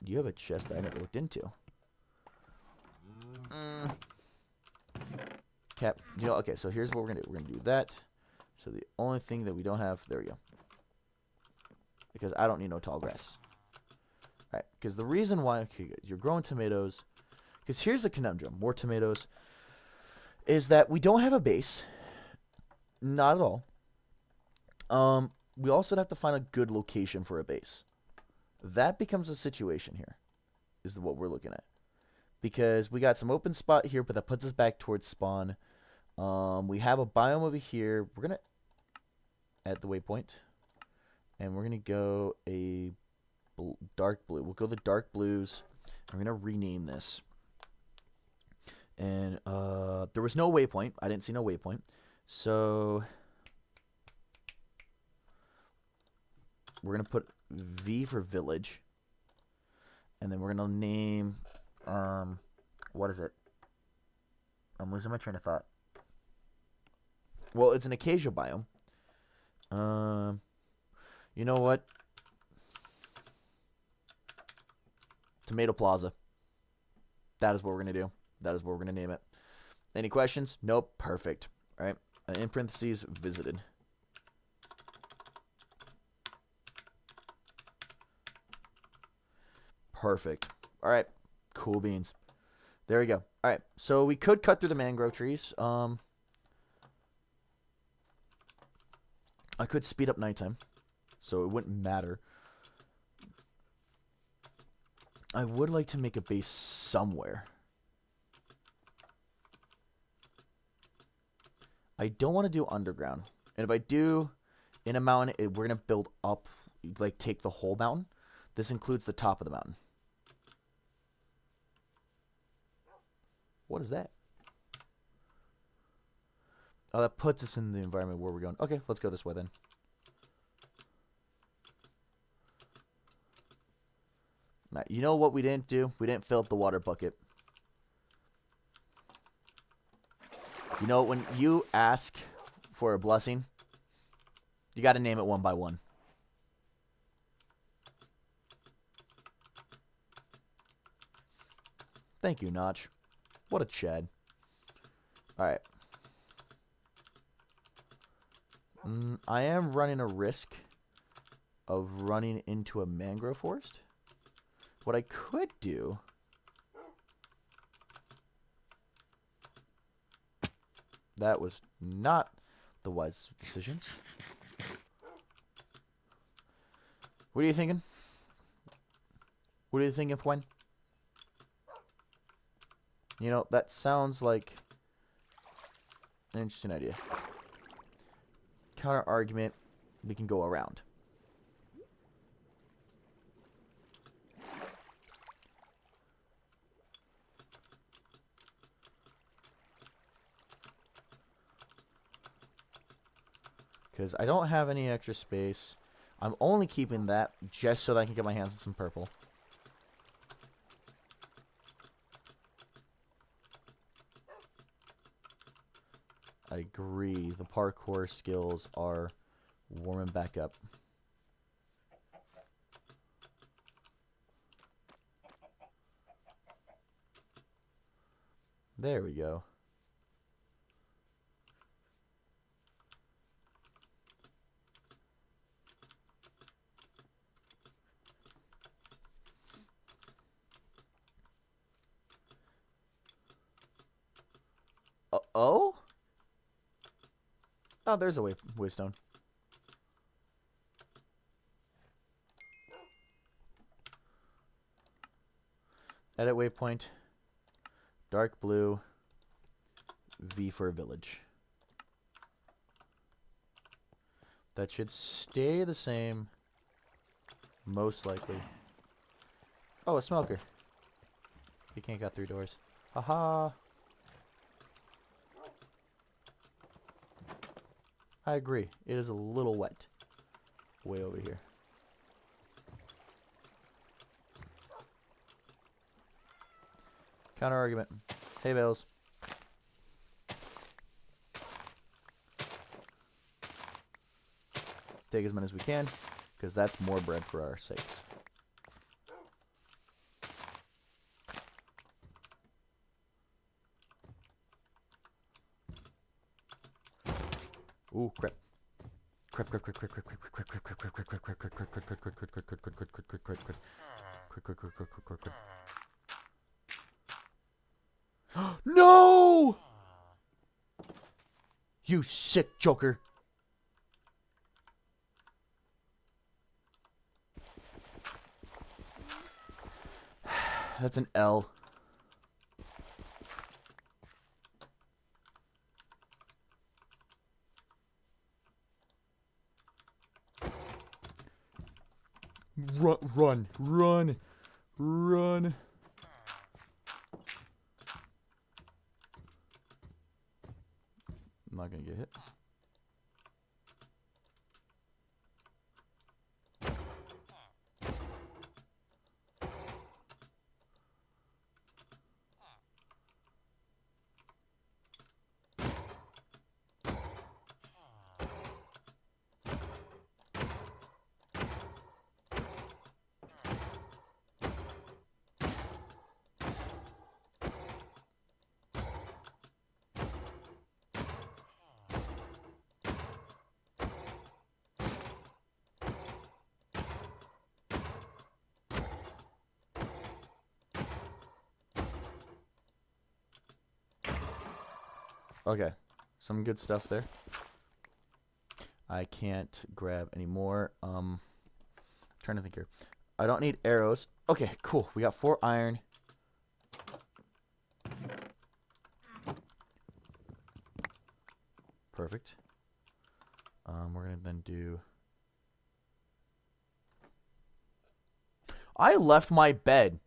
You have a chest that I never looked into. Cap. You know. Okay, so here's what we're gonna do. We're gonna do that. So the only thing that we don't have, there we go. Because I don't need no tall grass. Alright, because the reason why, okay, good, you're growing tomatoes, because here's the conundrum, more tomatoes, is that we don't have a base. Not at all. We also have to find a good location for a base. That becomes a situation here, is what we're looking at. Because we got some open spot here, but that puts us back towards spawn. We have a biome over here. We're going to add the waypoint. And we're going to go a dark blue. We'll go the dark blues. We're going to rename this. And there was no waypoint. I didn't see no waypoint. So we're going to put V for village. And then we're going to name... what is it? I'm losing my train of thought. Well, it's an acacia biome. You know what? Tomato Plaza. That is what we're going to do. That is what we're going to name it. Any questions? Nope. Perfect. All right. In parentheses, visited. Perfect. All right. Cool beans. There we go. All right. So we could cut through the mangrove trees. I could speed up nighttime, so it wouldn't matter. I would like to make a base somewhere. I don't want to do underground. And if I do in a mountain, we're going to build up, like take the whole mountain. This includes the top of the mountain. What is that? Oh, that puts us in the environment where we're going. Okay, let's go this way then. Now, you know what we didn't do? We didn't fill up the water bucket. You know, when you ask for a blessing, you got to name it one by one. Thank you, Notch. What a Chad. Alright. I am running a risk of running into a mangrove forest. What I could do... That was not the wise decisions. What are you thinking? What are you thinking, Fwen? You know, that sounds like an interesting idea. Counter argument, we can go around. Because I don't have any extra space. I'm only keeping that just so that I can get my hands on some purple. I agree. The parkour skills are warming back up. There we go. Oh? Oh, there's a waystone. Edit waypoint. Dark blue. V for village. That should stay the same. Most likely. Oh, a smoker. You can't get through doors. Haha. I agree. It is a little wet. Way over here. Counter argument. Hay bales. Take as many as we can, because that's more bread for our sakes. Ooh, crap. Crap. No! You sick joker. That's an L. Run. I'm not gonna get hit. Okay, some good stuff there. I can't grab any more. Trying to think here. I don't need arrows. Okay, cool. We got 4 iron. Perfect. We're gonna then do. I left my bed.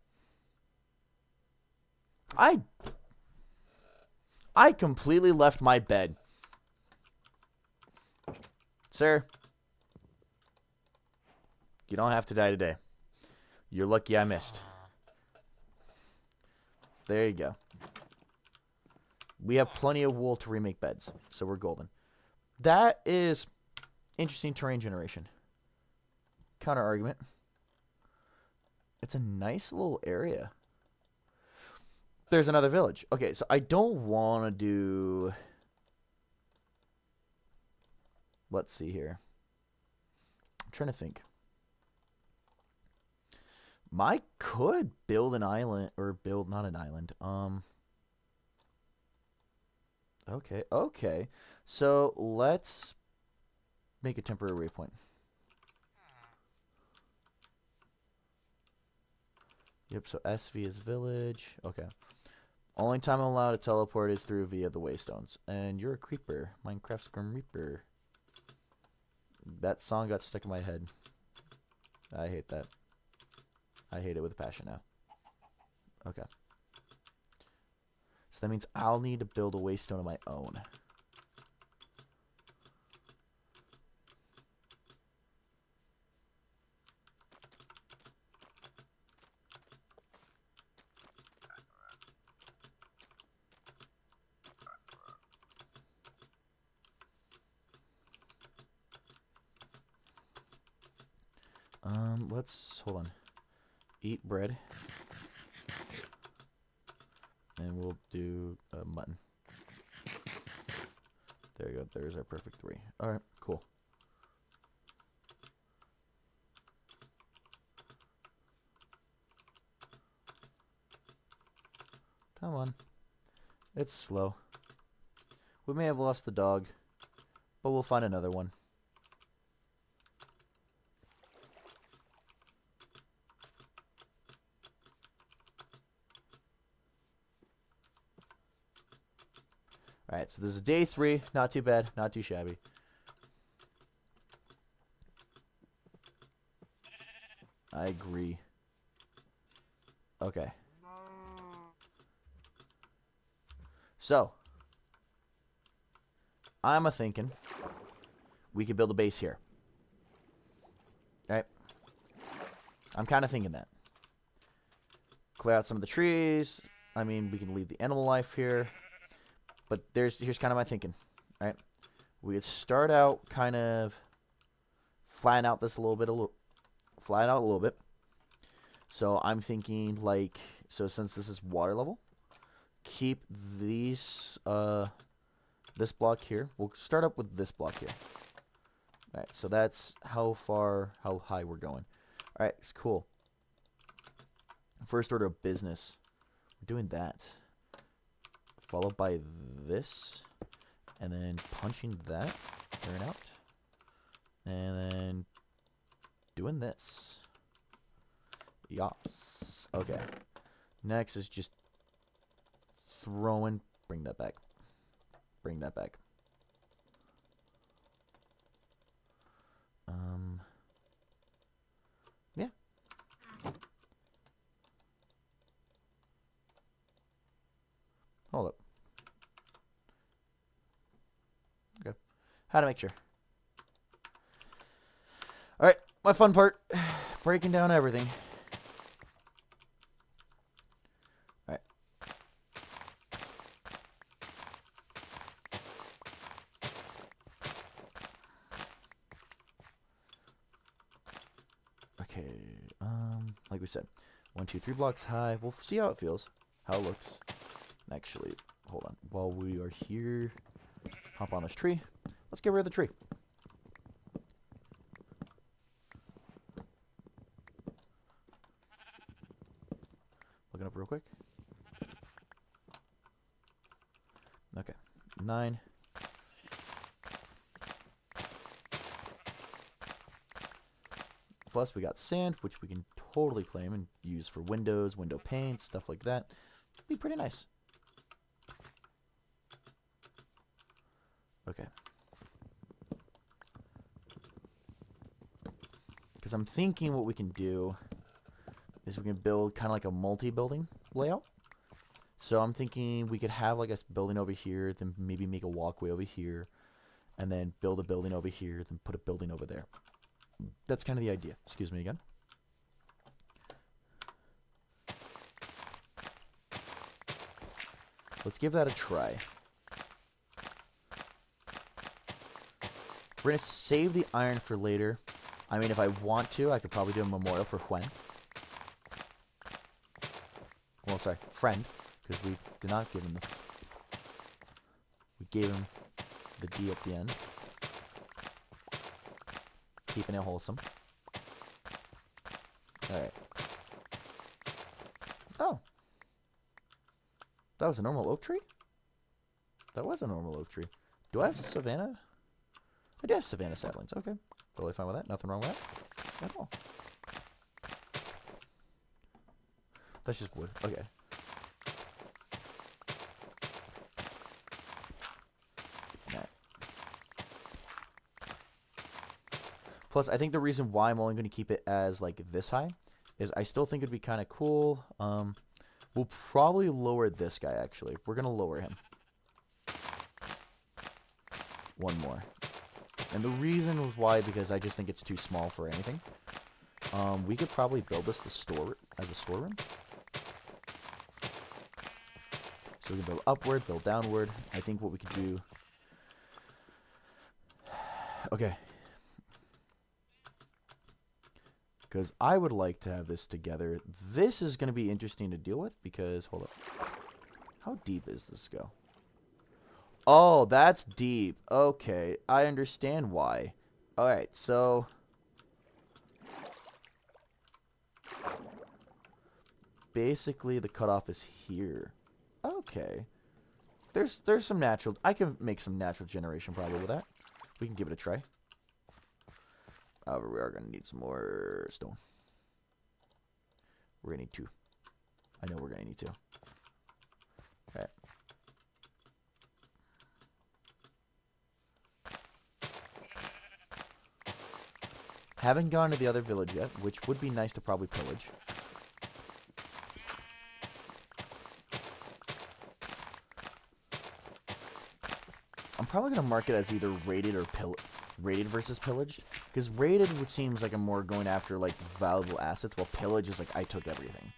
I completely left my bed. Sir, you don't have to die today. You're lucky I missed. There you go. We have plenty of wool to remake beds, so we're golden. That is interesting terrain generation. Counter argument. It's a nice little area. There's another village. Okay, so I don't want to do... Let's see here. I'm trying to think. I could build an island, or build, not an island. Okay, okay. So let's make a temporary waypoint. Yep, so SV is village. Okay. Only time I'm allowed to teleport is through via the waystones. And you're a creeper. Minecraft's Grim Reaper. That song got stuck in my head. I hate that. I hate it with a passion now. Okay. So that means I'll need to build a waystone of my own. Let's hold on. Eat bread. And we'll do mutton. There you go. There's our perfect 3. Alright, cool. Come on. It's slow. We may have lost the dog, but we'll find another one. Alright, so this is day 3. Not too bad. Not too shabby. I agree. Okay. So, I'm a-thinking we could build a base here. Alright? I'm kind of thinking that. Clear out some of the trees. I mean, we can leave the animal life here. But here's kind of my thinking. Alright? We could start out kind of flatten out this a little bit. Flatten out a little bit. So I'm thinking like, so since this is water level, keep these, this block here. We'll start up with this block here. Alright, so that's how high we're going. Alright, it's cool. First order of business. We're doing that. Followed by this. And then punching that. Turn out. And then doing this. Yes. Okay. Next is just throwing. Bring that back. Bring that back. Yeah. Hold up. Okay. How to make sure. Alright, my fun part. Breaking down everything. Alright. Okay, like we said, 1, 2, 3 blocks high. We'll see how it feels, how it looks. Actually, hold on. While we are here, hop on this tree. Let's get rid of the tree. Looking up real quick. Okay, 9. Plus, we got sand, which we can totally claim and use for windows, window paints, stuff like that. Be pretty nice. Okay. Because I'm thinking what we can do is we can build kind of like a multi-building layout. So I'm thinking we could have like a building over here, then maybe make a walkway over here, and then build a building over here, then put a building over there. That's kind of the idea. Excuse me again. Let's give that a try. We're going to save the iron for later. I mean, if I want to, I could probably do a memorial for Gwen. Well, sorry, friend. Because we did not give him the... We gave him the D at the end. Keeping it wholesome. Alright. Oh. That was a normal oak tree? That was a normal oak tree. Do I have savanna? I do have savanna saplings. Okay. Totally fine with that. Nothing wrong with that at all. That's just wood. Okay. Nah. Plus, I think the reason why I'm only going to keep it as, like, this high is I still think it'd be kind of cool. We'll probably lower this guy, actually. We're going to lower him. One more. And the reason why, because I just think it's too small for anything. We could probably build this as a storeroom. So we can build upward, build downward. I think what we could do... Okay. Because I would like to have this together. This is going to be interesting to deal with because... Hold up. How deep is this go? Oh, that's deep. Okay. I understand why. Alright, so... Basically, the cutoff is here. Okay. There's some natural... I can make some natural generation probably with that. We can give it a try. However, we are going to need some more stone. We're going to need 2. I know we're going to need 2. Alright. Haven't gone to the other village yet, which would be nice to probably pillage. I'm probably going to mark it as either raided or raided versus pillaged. Because raided would seems like I'm more going after like valuable assets, while pillage is like I took everything.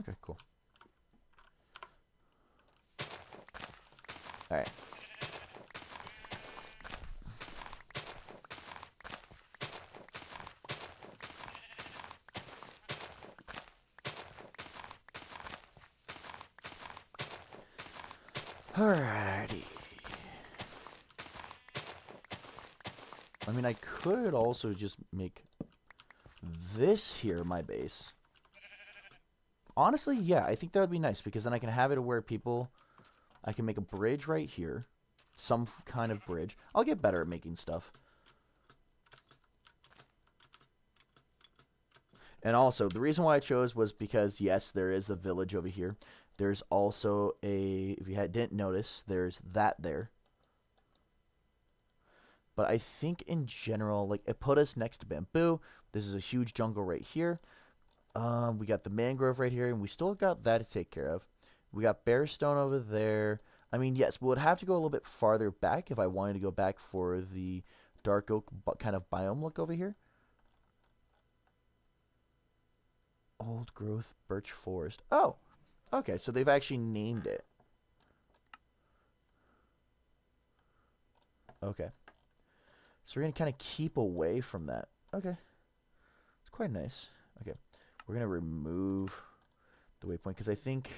Okay, cool. Alright. Alrighty. I mean, I could also just make this here my base. Honestly, yeah, I think that would be nice because then I can have it where people... I can make a bridge right here. Some kind of bridge. I'll get better at making stuff. And also, the reason why I chose was because, yes, there is a village over here. There's also a... If you didn't notice, there's that there. But I think in general, like, it put us next to bamboo. This is a huge jungle right here. We got the mangrove right here, and we still got that to take care of. We got bearstone over there. I mean, yes, we would have to go a little bit farther back if I wanted to go back for the dark oak kind of biome look over here. Old growth birch forest. Oh, okay, so they've actually named it. Okay. So we're going to kind of keep away from that. Okay. It's quite nice. Okay. We're going to remove the waypoint because I think...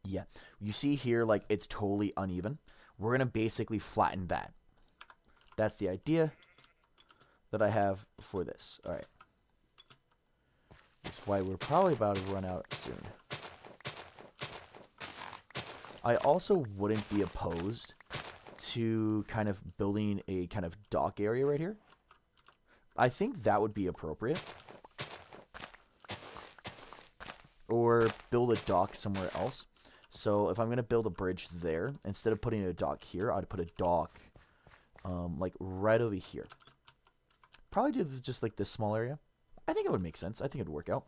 Yeah. You see here, like, it's totally uneven. We're going to basically flatten that. That's the idea that I have for this. All right. That's why we're probably about to run out soon. I also wouldn't be opposed to kind of building a kind of dock area right here. I think that would be appropriate. Or build a dock somewhere else. So if I'm going to build a bridge there, instead of putting a dock here, I'd put a dock like right over here. Probably do just like this small area. I think it would make sense. I think it would work out.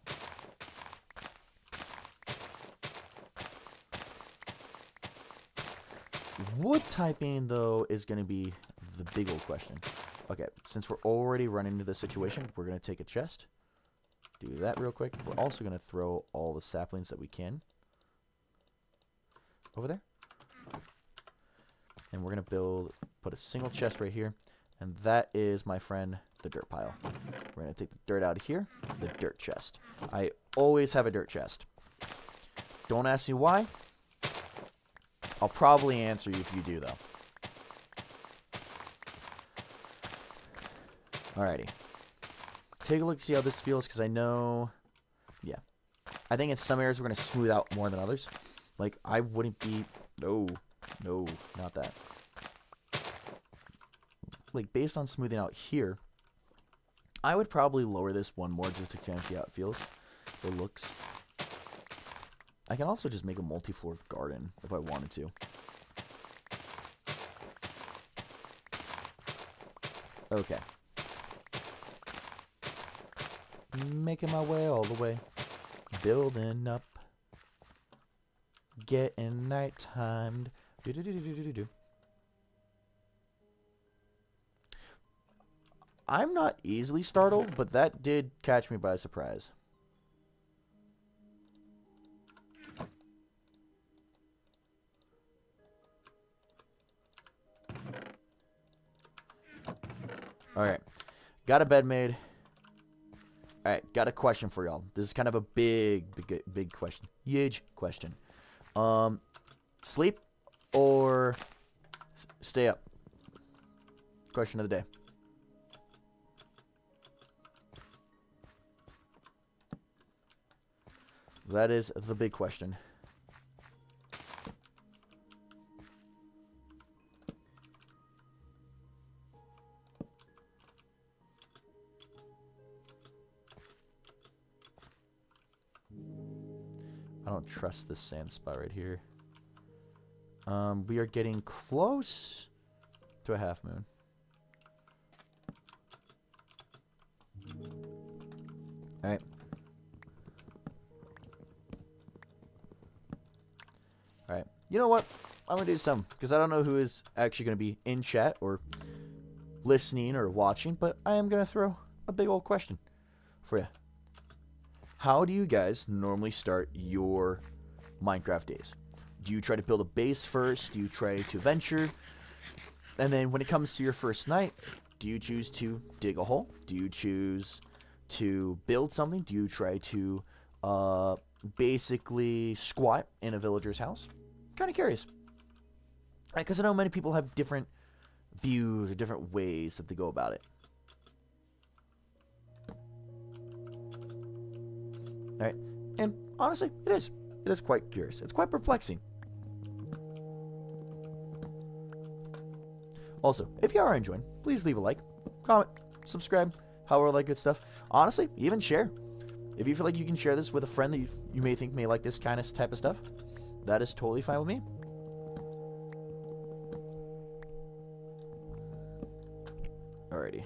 Wood typing, though, is going to be the big old question. Okay, since we're already running into this situation, we're going to take a chest. Do that real quick. We're also going to throw all the saplings that we can over there. And we're going to put a single chest right here. And that is, my friend, the dirt pile. We're going to take the dirt out of here. The dirt chest. I always have a dirt chest. Don't ask me why. I'll probably answer you if you do, though. Alrighty. Take a look, see how this feels, because I know... Yeah. I think in some areas we're going to smooth out more than others. Like, I wouldn't be... No. No, not that. Like, based on smoothing out here, I would probably lower this one more just to kind of see how it feels. Or looks. I can also just make a multi-floor garden if I wanted to. Okay. Making my way all the way. Building up. Getting night-timed. Do-do-do-do-do-do-do. I'm not easily startled, but that did catch me by surprise. Alright. Got a bed made. Alright, got a question for y'all. This is kind of a big question. Huge question. Sleep or stay up? Question of the day. That is the big question. I don't trust this sand spot right here. We are getting close to a half moon. Alright. Alright. You know what? I'm going to do some, because I don't know who is actually going to be in chat or listening or watching, but I am going to throw a big old question for you. How do you guys normally start your Minecraft days? Do you try to build a base first? Do you try to venture? And then when it comes to your first night, do you choose to dig a hole? Do you choose to build something? Do you try to basically squat in a villager's house? Kind of curious. Because I know many people have different views or different ways that they go about it. Alright, and honestly, it is. It is quite curious. It's quite perplexing. Also, if you are enjoying, please leave a like, comment, subscribe, all that good stuff. Honestly, even share. If you feel like you can share this with a friend that you may think may like this kind of type of stuff, that is totally fine with me. Alrighty.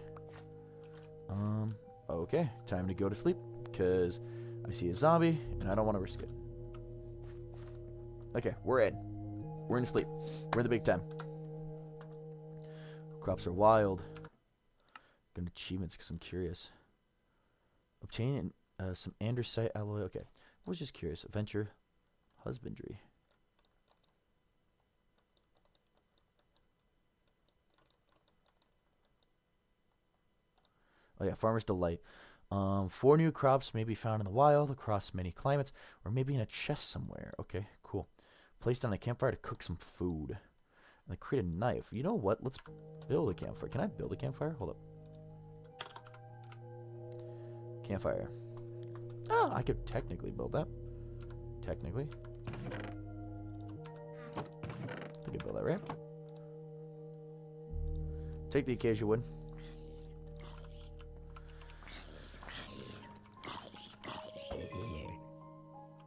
Okay, time to go to sleep, because I see a zombie, and I don't want to risk it. Okay, we're in. We're in sleep. We're in the big time. Crops are wild. Got achievements because I'm curious. Obtain some andesite alloy. Okay, I was just curious. Adventure, husbandry. Oh yeah, Farmer's Delight. 4 new crops may be found in the wild across many climates, or maybe in a chest somewhere. Okay, cool. Placed on a campfire to cook some food. And then create a knife. You know what? Let's build a campfire. Can I build a campfire? Hold up. Campfire. Oh, I could technically build that. Technically. I could build that, right? Take the acacia wood.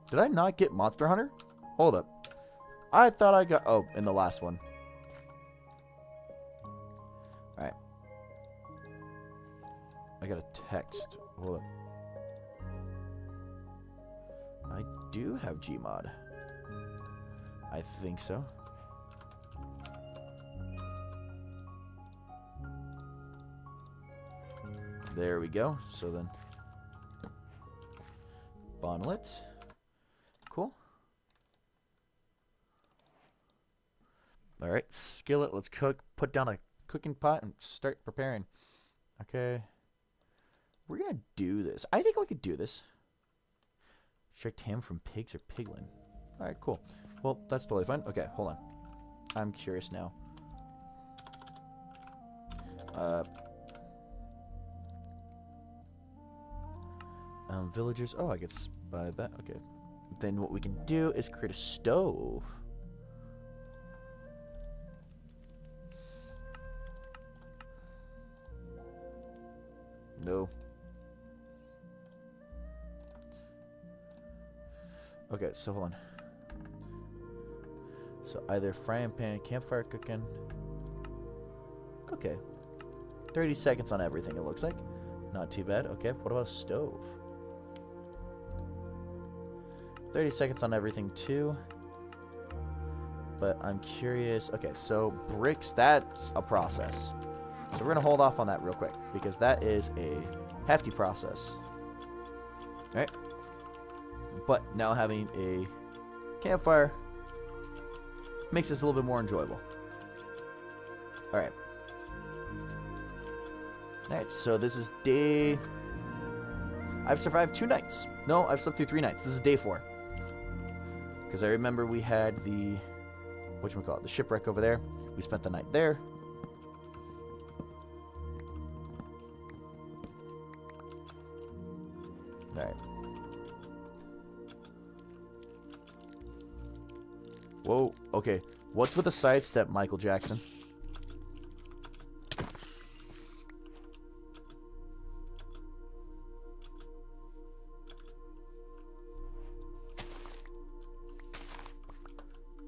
Did I not get Monster Hunter? Hold up. I thought I got... Oh, in the last one. Alright. I got a text. Hold up. I do have Gmod. I think so. There we go. So then... Bonlet. Cool. Alright, skillet, let's cook. Put down a cooking pot and start preparing. Okay. We're gonna do this. I think we could do this. Extract ham from pigs or piglin. Alright, cool. Well, that's totally fine. Okay, hold on. I'm curious now. Villagers. Oh, I get by that. Okay. Then what we can do is create a stove. No. Okay, so hold on. So either frying pan, campfire cooking. Okay. 30 seconds on everything, it looks like. Not too bad. Okay, what about a stove? 30 seconds on everything, too. But I'm curious. Okay, so bricks, that's a process. So we're going to hold off on that real quick, because that is a hefty process. Alright. But now having a campfire makes this a little bit more enjoyable. Alright. Alright, so this is day... I've survived 2 nights. No, I've slept through 3 nights. This is day 4. Because I remember we had the... whatchamacallit? The shipwreck over there. We spent the night there. Alright. Whoa, okay. What's with the sidestep, Michael Jackson?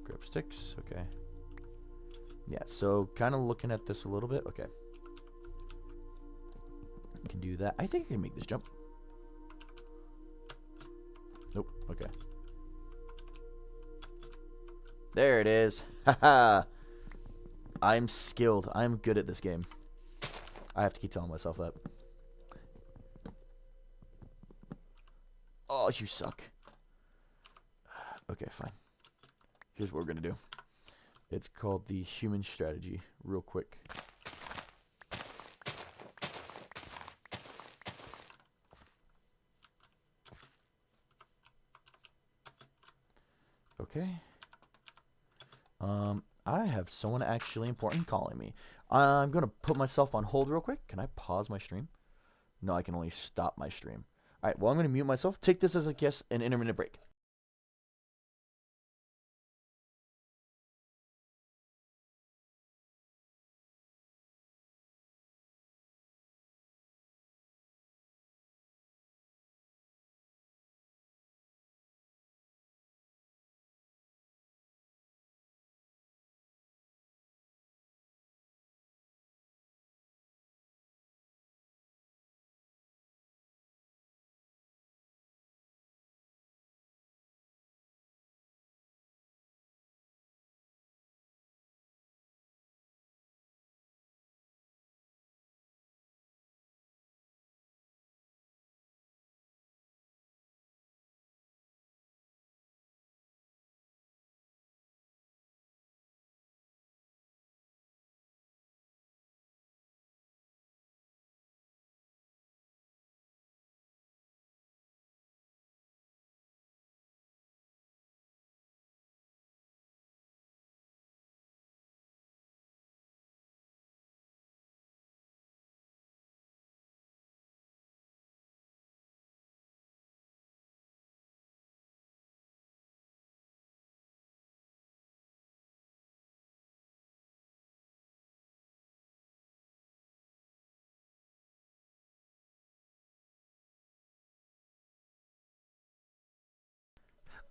Grip sticks, okay. Yeah, so kind of looking at this a little bit. Okay. I can do that. I think I can make this jump. Nope, okay. There it is. Haha. I'm skilled. I'm good at this game. I have to keep telling myself that. Oh, you suck. Okay, fine. Here's what we're going to do. It's called the human strategy. Real quick. Okay. I have someone actually important calling me. I'm going to put myself on hold real quick. Can I pause my stream? No, I can only stop my stream. Alright, well, I'm going to mute myself. Take this as, I guess, an intermittent break.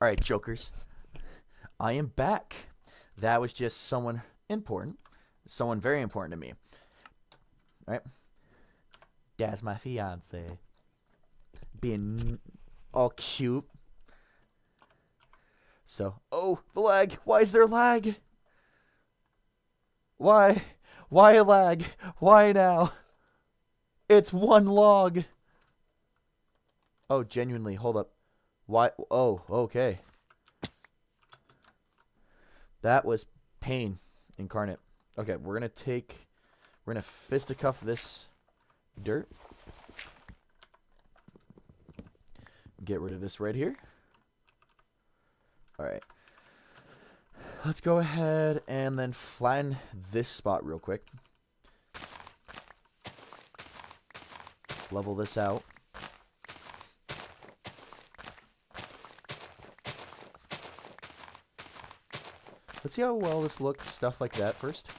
Alright, jokers. I am back. That was just someone important. Someone very important to me. Alright? That's my fiance. Being all cute. So, oh, the lag. Why is there lag? Why? Why a lag? Why now? It's one log. Oh, genuinely, hold up. Why? Oh, okay. That was pain incarnate. Okay, we're gonna fisticuff this dirt. Get rid of this right here. Alright. let's go ahead and then flatten this spot real quick. Level this out. Let's see how well this looks, stuff like that first.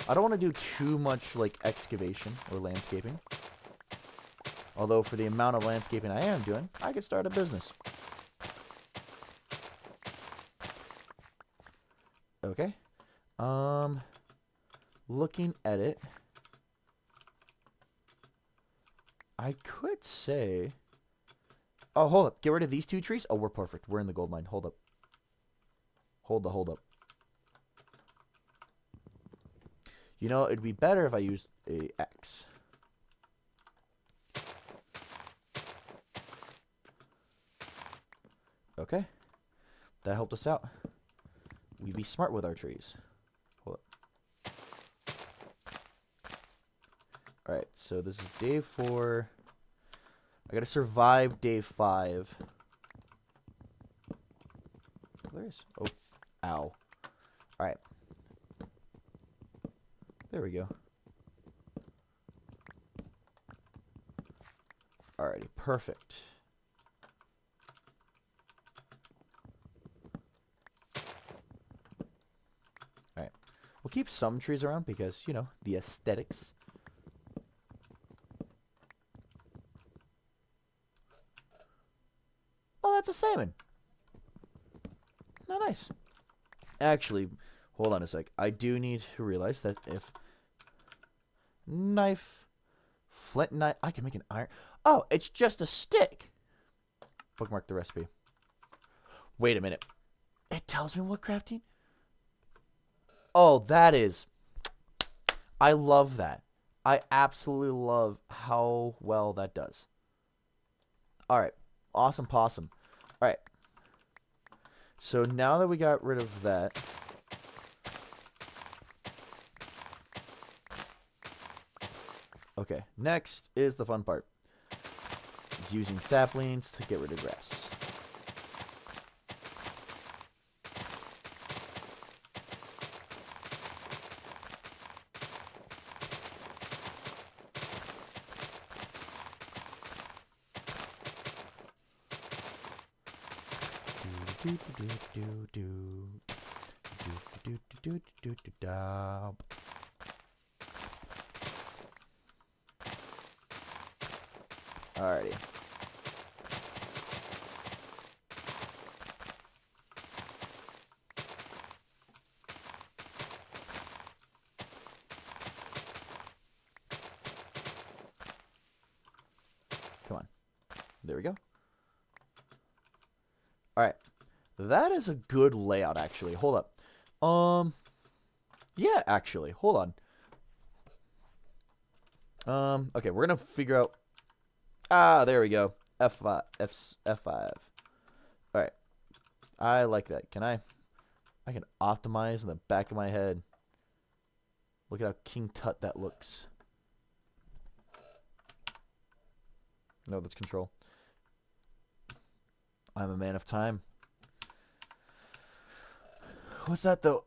I don't want to do too much like excavation or landscaping. Although for the amount of landscaping I am doing, I could start a business. Okay. Looking at it, I could say... Oh, hold up. Get rid of these 2 trees. Oh, we're perfect. We're in the gold mine. Hold up. Hold up. You know, it'd be better if I used a X. Okay. That helped us out. We be smart with our trees. Hold up. Alright, so this is day 4. I gotta survive day 5. There is. Oh, ow. Alright. There we go. Alrighty, perfect. Alright. We'll keep some trees around because, you know, the aesthetics. Oh, that's a salmon. Oh, nice. Actually, hold on a sec. I do need to realize that if knife, flint knife, I can make an iron. Oh, it's just a stick. Bookmark the recipe. Wait a minute. It tells me what crafting. Oh, that is. I love that. I absolutely love how well that does. All right. Awesome possum. All right. So now that we got rid of that. Okay, next is the fun part. Using saplings to get rid of grass. Alrighty. Come on. There we go. Alright. That is a good layout, actually. Hold up. Yeah, actually. Hold on. Okay, we're gonna figure out... Ah, there we go. F5. F5. Alright. I like that. I can optimize in the back of my head. Look at how King Tut that looks. No, that's control. I'm a man of time. What's that, though?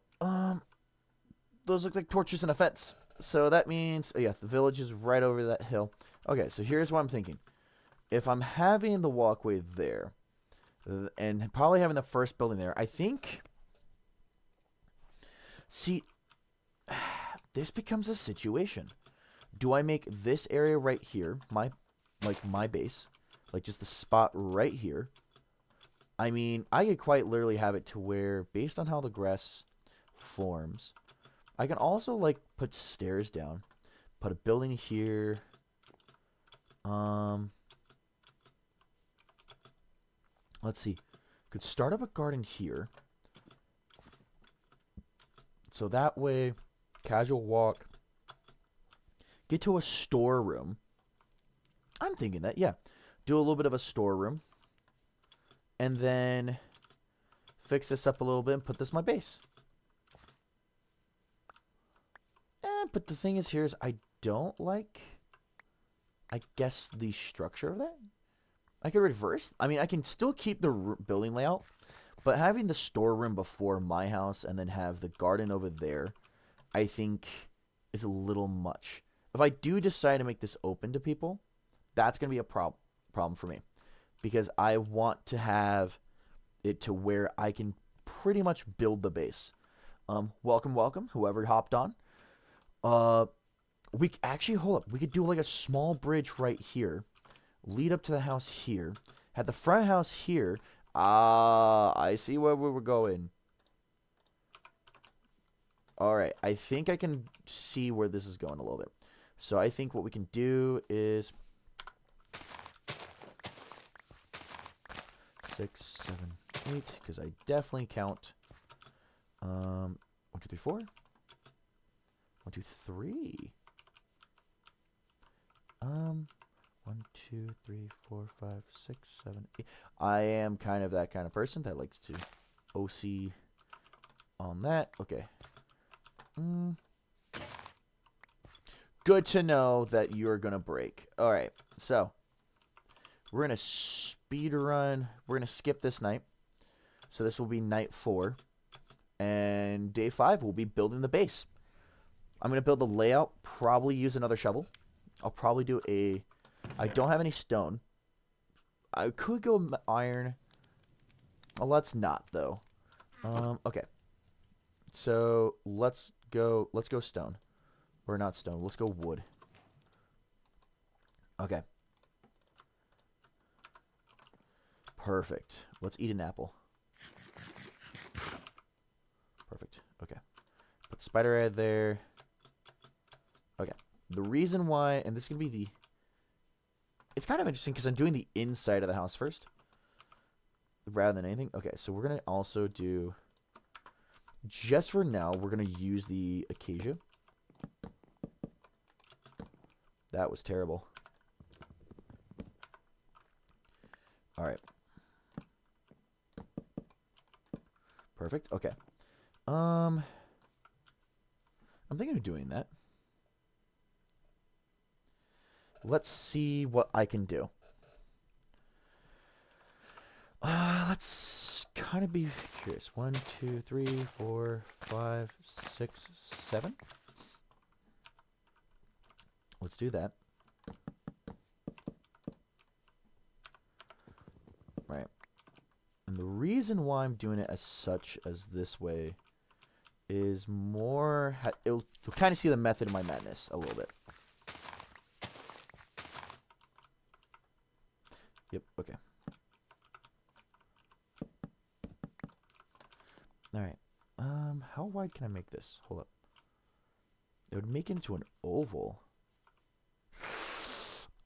Those look like torches in a fence. So that means... Oh, yeah, the village is right over that hill. Okay, so here's what I'm thinking. If I'm having the walkway there, and probably having the first building there, I think... See, this becomes a situation. Do I make this area right here, my base, like just the spot right here? I mean, I could quite literally have it to where, based on how the grass forms, I can also, like, put stairs down, put a building here, let's see, could start up a garden here, so that way, casual walk, get to a storeroom. I'm thinking that, yeah, do a little bit of a storeroom, and then fix this up a little bit and put this in my base. But the thing is, I don't like, I guess, the structure of that. I could reverse. I mean, I can still keep the building layout, But having the storeroom before my house and then have the garden over there, I think is a little much. If I do decide to make this open to people, that's going to be a problem for me. Because I want to have it to where I can pretty much build the base. Welcome, whoever hopped on. We actually, hold up. We could do like a small bridge right here. Lead up to the house here. Had the front house here. I see where we were going. Alright, I think I can see where this is going a little bit. So I think what we can do is 6, 7, 8, because I definitely count 1, 2, 3, 4. 1, 2, 3. 1, 2, 3, 4, 5, 6, 7, 8. I am kind of that kind of person that likes to OC on that. Okay. Good to know that you're going to break. All right. So, we're going to speed run. We're going to skip this night. So, this will be night 4. And day 5, we'll be building the base. I'm going to build the layout. Probably use another shovel. I'll probably do a... I don't have any stone. I could go iron. Well, let's not, though. Okay. So, let's go stone. Or not stone. Let's go wood. Okay. Perfect. Let's eat an apple. Perfect. Okay. Put spider eye there. Okay. The reason why, and this is going to be the... It's kind of interesting because I'm doing the inside of the house first. Rather than anything. Okay, so we're going to also do... Just for now, we're going to use the acacia. That was terrible. Alright. Perfect. Okay. I'm thinking of doing that. Let's see what I can do. Let's kind of be curious. 1, 2, 3, 4, 5, 6, 7. Let's do that. Right. And the reason why I'm doing it as such as this way is more... You'll kind of see the method of my madness a little bit. Yep, okay. Alright. How wide can I make this? Hold up. It would make it into an oval.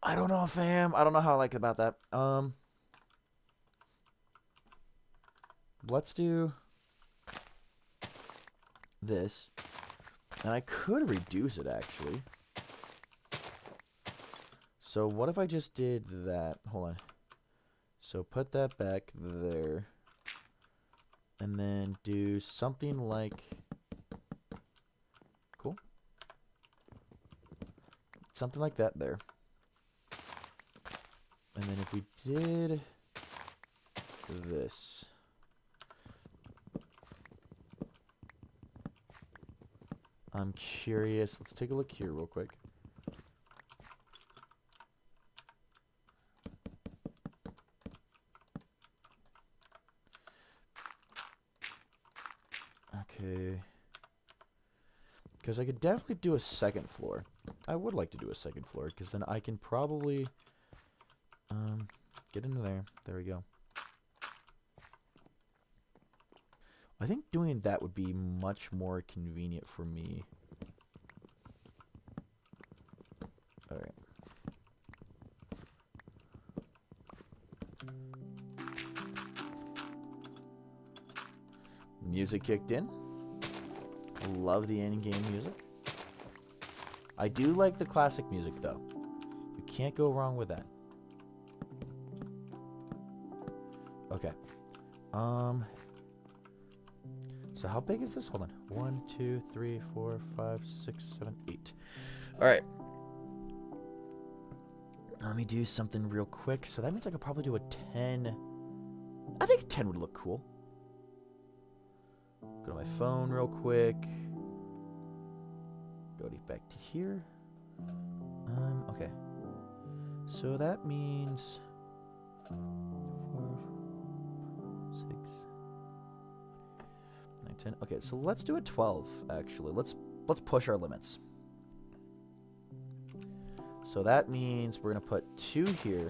I don't know, fam. I don't know how I like about that. Let's do this. And I could reduce it, actually. So what if I just did that? Hold on. So put that back there. And then do something like... Cool. Something like that there. And then if we did this. I'm curious. Let's take a look here real quick. Okay. Because I could definitely do a second floor. I would like to do a second floor, because then I can probably get into there. There we go. I think doing that would be much more convenient for me. Alright. Music kicked in. Love the in-game music. I do like the classic music, though. You can't go wrong with that. Okay. So how big is this? Hold on. 1, 2, 3, 4, 5, 6, 7, 8. Alright. Let me do something real quick. So that means I could probably do a 10. I think 10 would look cool. Go to my phone real quick. Go back to here. Okay. So that means 4, 6, 9, 10. Okay, so let's do a 12. Actually, let's push our limits. So that means we're gonna put 2 here.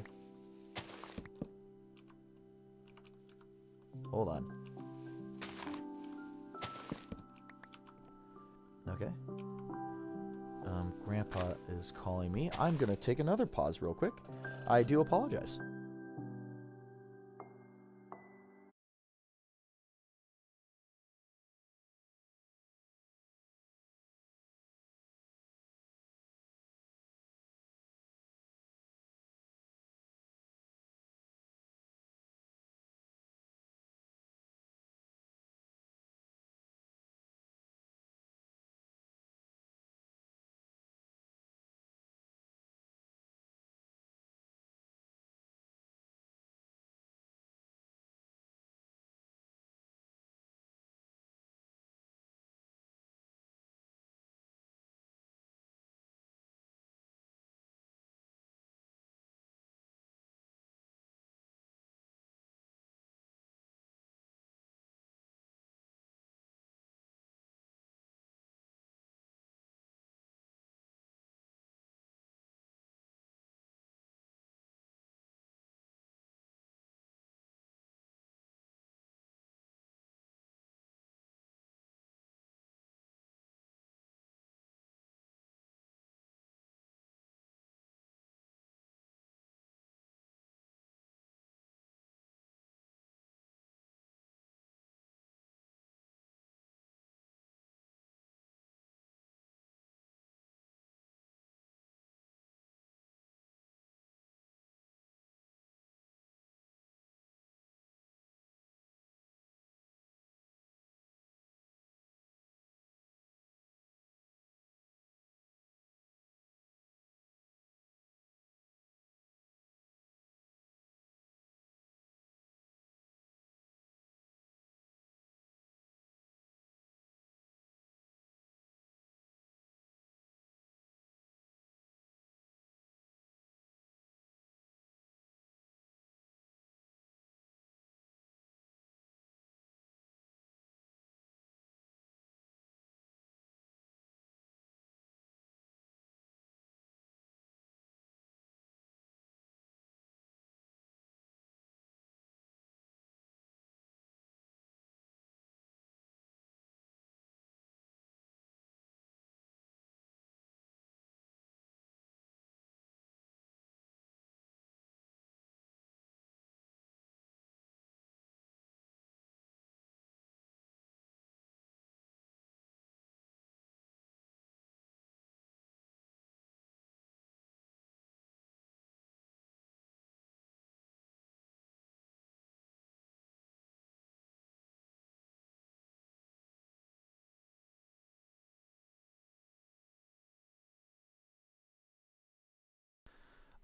Hold on. Okay. Grandpa is calling me. I'm gonna take another pause real quick. I do apologize.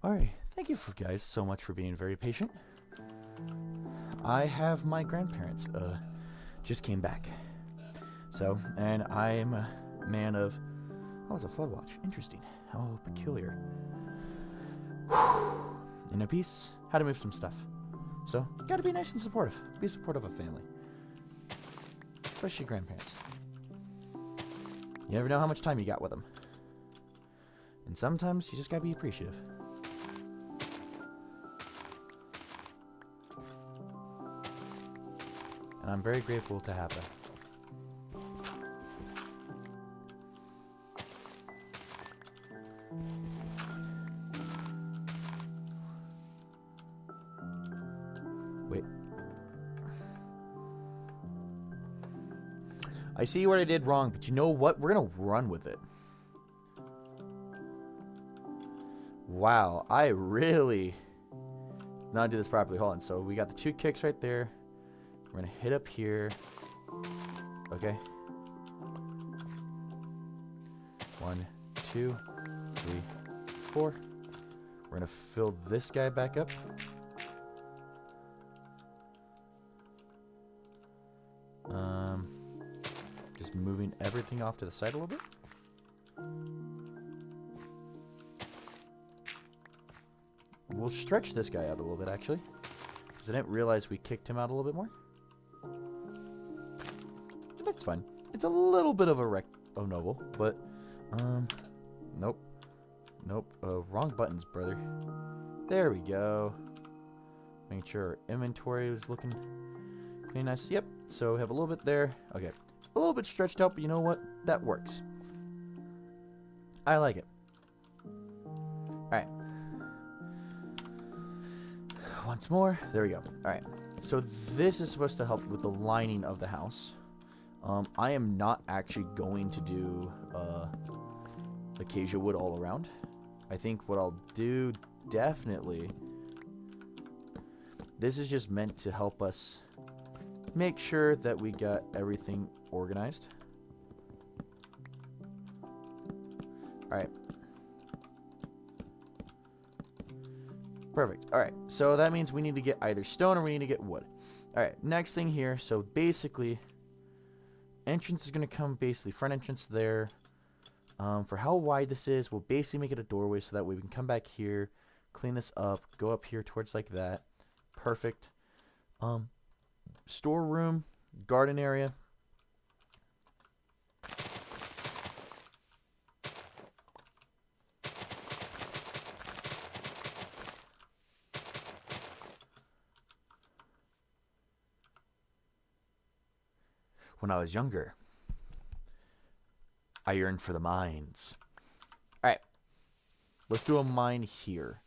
Alright, thank you guys so much for being very patient. I have my grandparents just came back. So, and I'm a man of... Oh, it's a flood watch. Interesting. How peculiar. In a piece, how to move some stuff. So, gotta be nice and supportive. Be supportive of family. Especially grandparents. You never know how much time you got with them. And sometimes you just gotta be appreciative. And I'm very grateful to have them. Wait. I see what I did wrong, but you know what? We're gonna run with it. Wow, I really did not do this properly. Hold on. So we got the 2 kicks right there. We're gonna hit up here. Okay. 1, 2, 3, 4. We're gonna fill this guy back up. Just moving everything off to the side a little bit. We'll stretch this guy out a little bit, actually. Because I didn't realize we kicked him out a little bit more. That's fine. It's a little bit of a noble, but, nope. Nope. Wrong buttons, brother. There we go. Making sure our inventory is looking pretty nice. Yep. So we have a little bit there. Okay. A little bit stretched out, but you know what? That works. I like it. Alright. Once more. There we go. Alright. So this is supposed to help with the lining of the house. I am not actually going to do acacia wood all around. I think what I'll do, definitely, this is just meant to help us make sure that we got everything organized. Alright. Perfect. Alright, so that means we need to get either stone or we need to get wood. Alright, next thing here, so basically, entrance is going to come basically front entrance there. For how wide this is, we'll basically make it a doorway so that way we can come back here, clean this up, go up here towards like that. Perfect. Storeroom, garden area. When I was younger, I yearned for the mines. Alright. Let's do a mine here.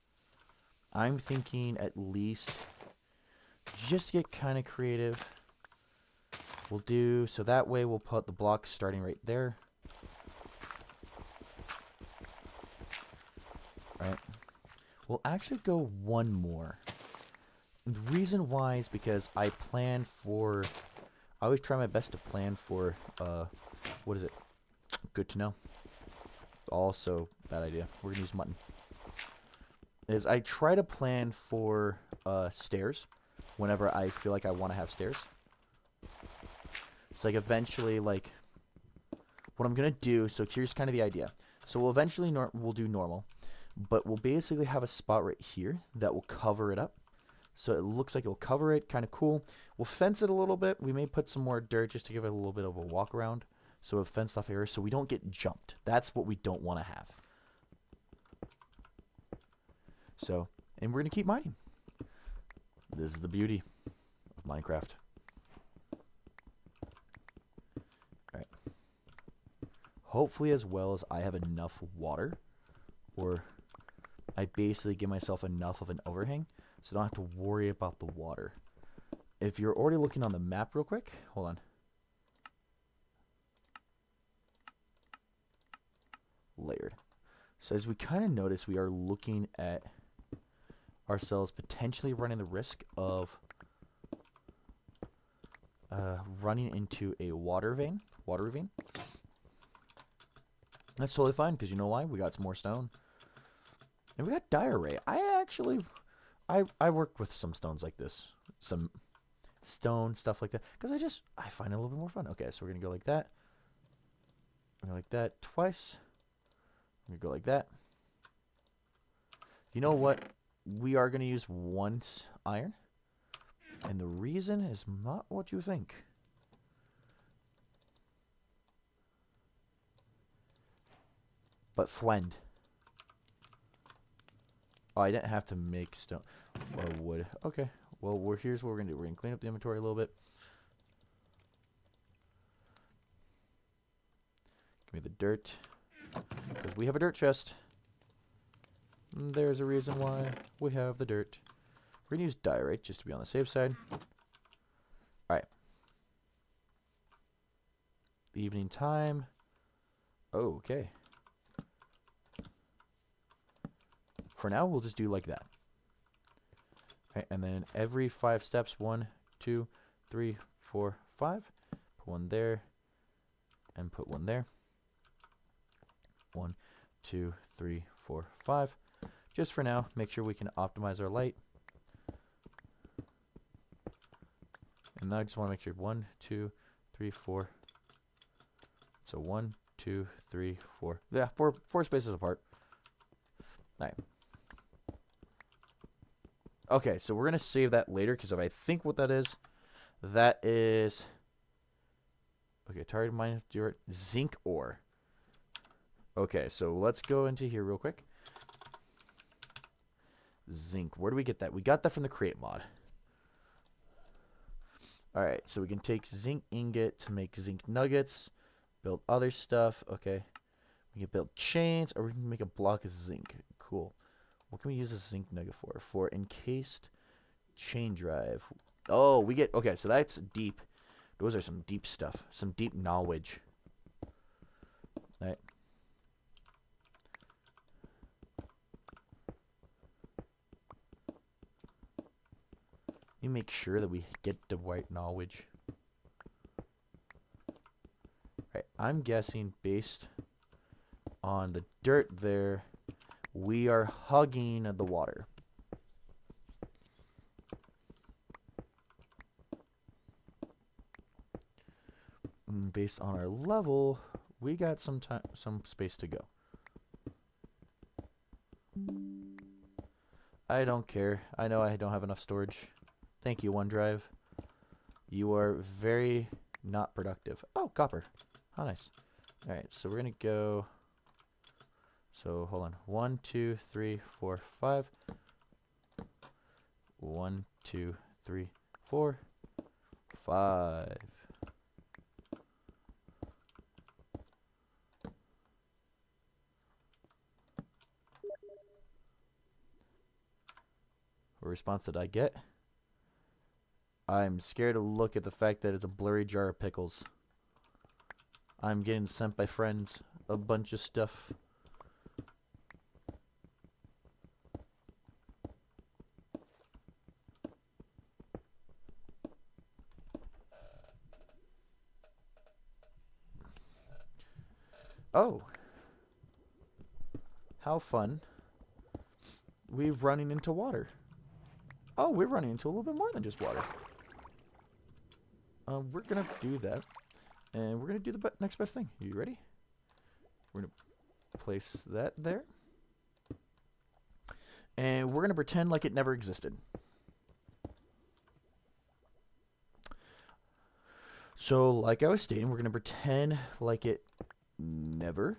I'm thinking at least, just to get kind of creative, we'll do, so that way we'll put the blocks starting right there. Alright. We'll actually go one more. And the reason why is because I plan for, I always try my best to plan for, what is it? Good to know. Also, bad idea. We're going to use mutton. Is I try to plan for stairs whenever I feel like I want to have stairs. So like eventually, like, what I'm going to do, so here's kind of the idea. So we'll eventually, we'll do normal. But we'll basically have a spot right here that will cover it up. So it looks like it'll cover it, kind of cool. We'll fence it a little bit. We may put some more dirt just to give it a little bit of a walk around. So a fenced off area so we don't get jumped. That's what we don't want to have. So, and we're going to keep mining. This is the beauty of Minecraft. Alright. Hopefully as well as I have enough water. Or I basically give myself enough of an overhang. So I don't have to worry about the water. If you're already looking on the map real quick. Hold on. Layered. So as we kind of notice, we are looking at ourselves potentially running the risk of running into a water ravine. That's totally fine because you know why? We got some more stone. And we got diorite. I work with some stones like this. Some stone stuff like that. Because I find it a little bit more fun. Okay, so we're going to go like that. Go like that twice. We're going to go like that. You know what? We are going to use once iron. And the reason is not what you think. But friend. Oh, I didn't have to make stone or wood. Okay. Well, here's what we're going to do. We're going to clean up the inventory a little bit. Give me the dirt. Because we have a dirt chest. And there's a reason why we have the dirt. We're going to use diorite just to be on the safe side. Alright. Evening time. Oh, okay. For now, we'll just do like that. Okay, and then every 5 steps, 1, 2, 3, 4, 5. Put one there. And put one there. 1, 2, 3, 4, 5. Just for now, make sure we can optimize our light. And now I just want to make sure 1, 2, 3, 4. So 1, 2, 3, 4. Yeah, four spaces apart. All right. Okay, so we're gonna save that later because if I think what that is okay. Target minus zinc ore. Okay, so let's go into here real quick. Zinc. Where do we get that? We got that from the crate mod. All right, so we can take zinc ingot to make zinc nuggets, build other stuff. Okay, we can build chains, or we can make a block of zinc. Cool. What can we use a zinc nugget for? For encased chain drive. Oh, we get... Okay, so that's deep. Those are some deep stuff. Some deep knowledge. All right. You make sure that we get the right knowledge. All right, I'm guessing based on the dirt there, we are hugging the water. Based on our level, we got some space to go. I don't care. I know I don't have enough storage. Thank you, OneDrive. You are very not productive. Oh, copper. How nice. All right, so we're gonna go. So hold on. 1, 2, 3, 4, 5. 1, 2, 3, 4, 5. What response did I get? I'm scared to look at the fact that it's a blurry jar of pickles. I'm getting sent by friends a bunch of stuff. Oh. How fun. We're running into water. Oh, we're running into a little bit more than just water. We're going to do that. And we're going to do the next best thing. You ready? We're going to place that there. And we're going to pretend like it never existed. So, like I was stating, we're going to pretend like it never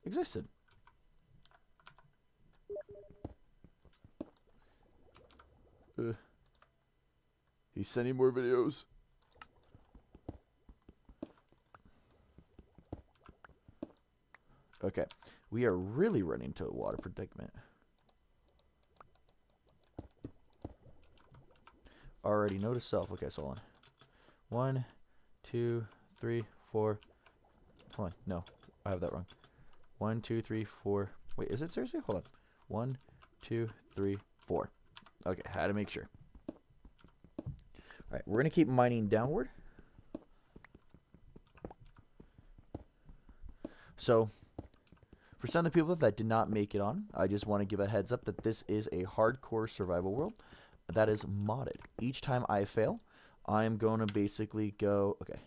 existed. He's sending more videos. Okay, we are really running into a water predicament. Already notice self. Okay, so hold on. 1, 2, 3, 4. Hold on. No, I have that wrong. 1, 2, 3, 4. Wait, is it seriously? Hold on. 1, 2, 3, 4. Okay, had to make sure. All right, we're gonna keep mining downward. So, for some of the people that did not make it on, I just want to give a heads up that this is a hardcore survival world that is modded. Each time I fail, I'm going to basically go... Okay.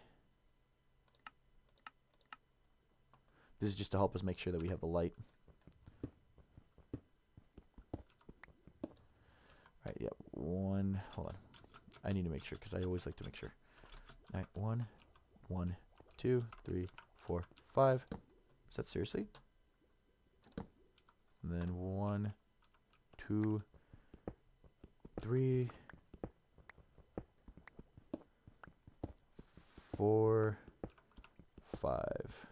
This is just to help us make sure that we have the light. Alright, yeah. Hold on. I need to make sure, because I always like to make sure. Alright, 1, 2, 3, 4, 5. Is that seriously? And then 1, 2, 3, 4, 5.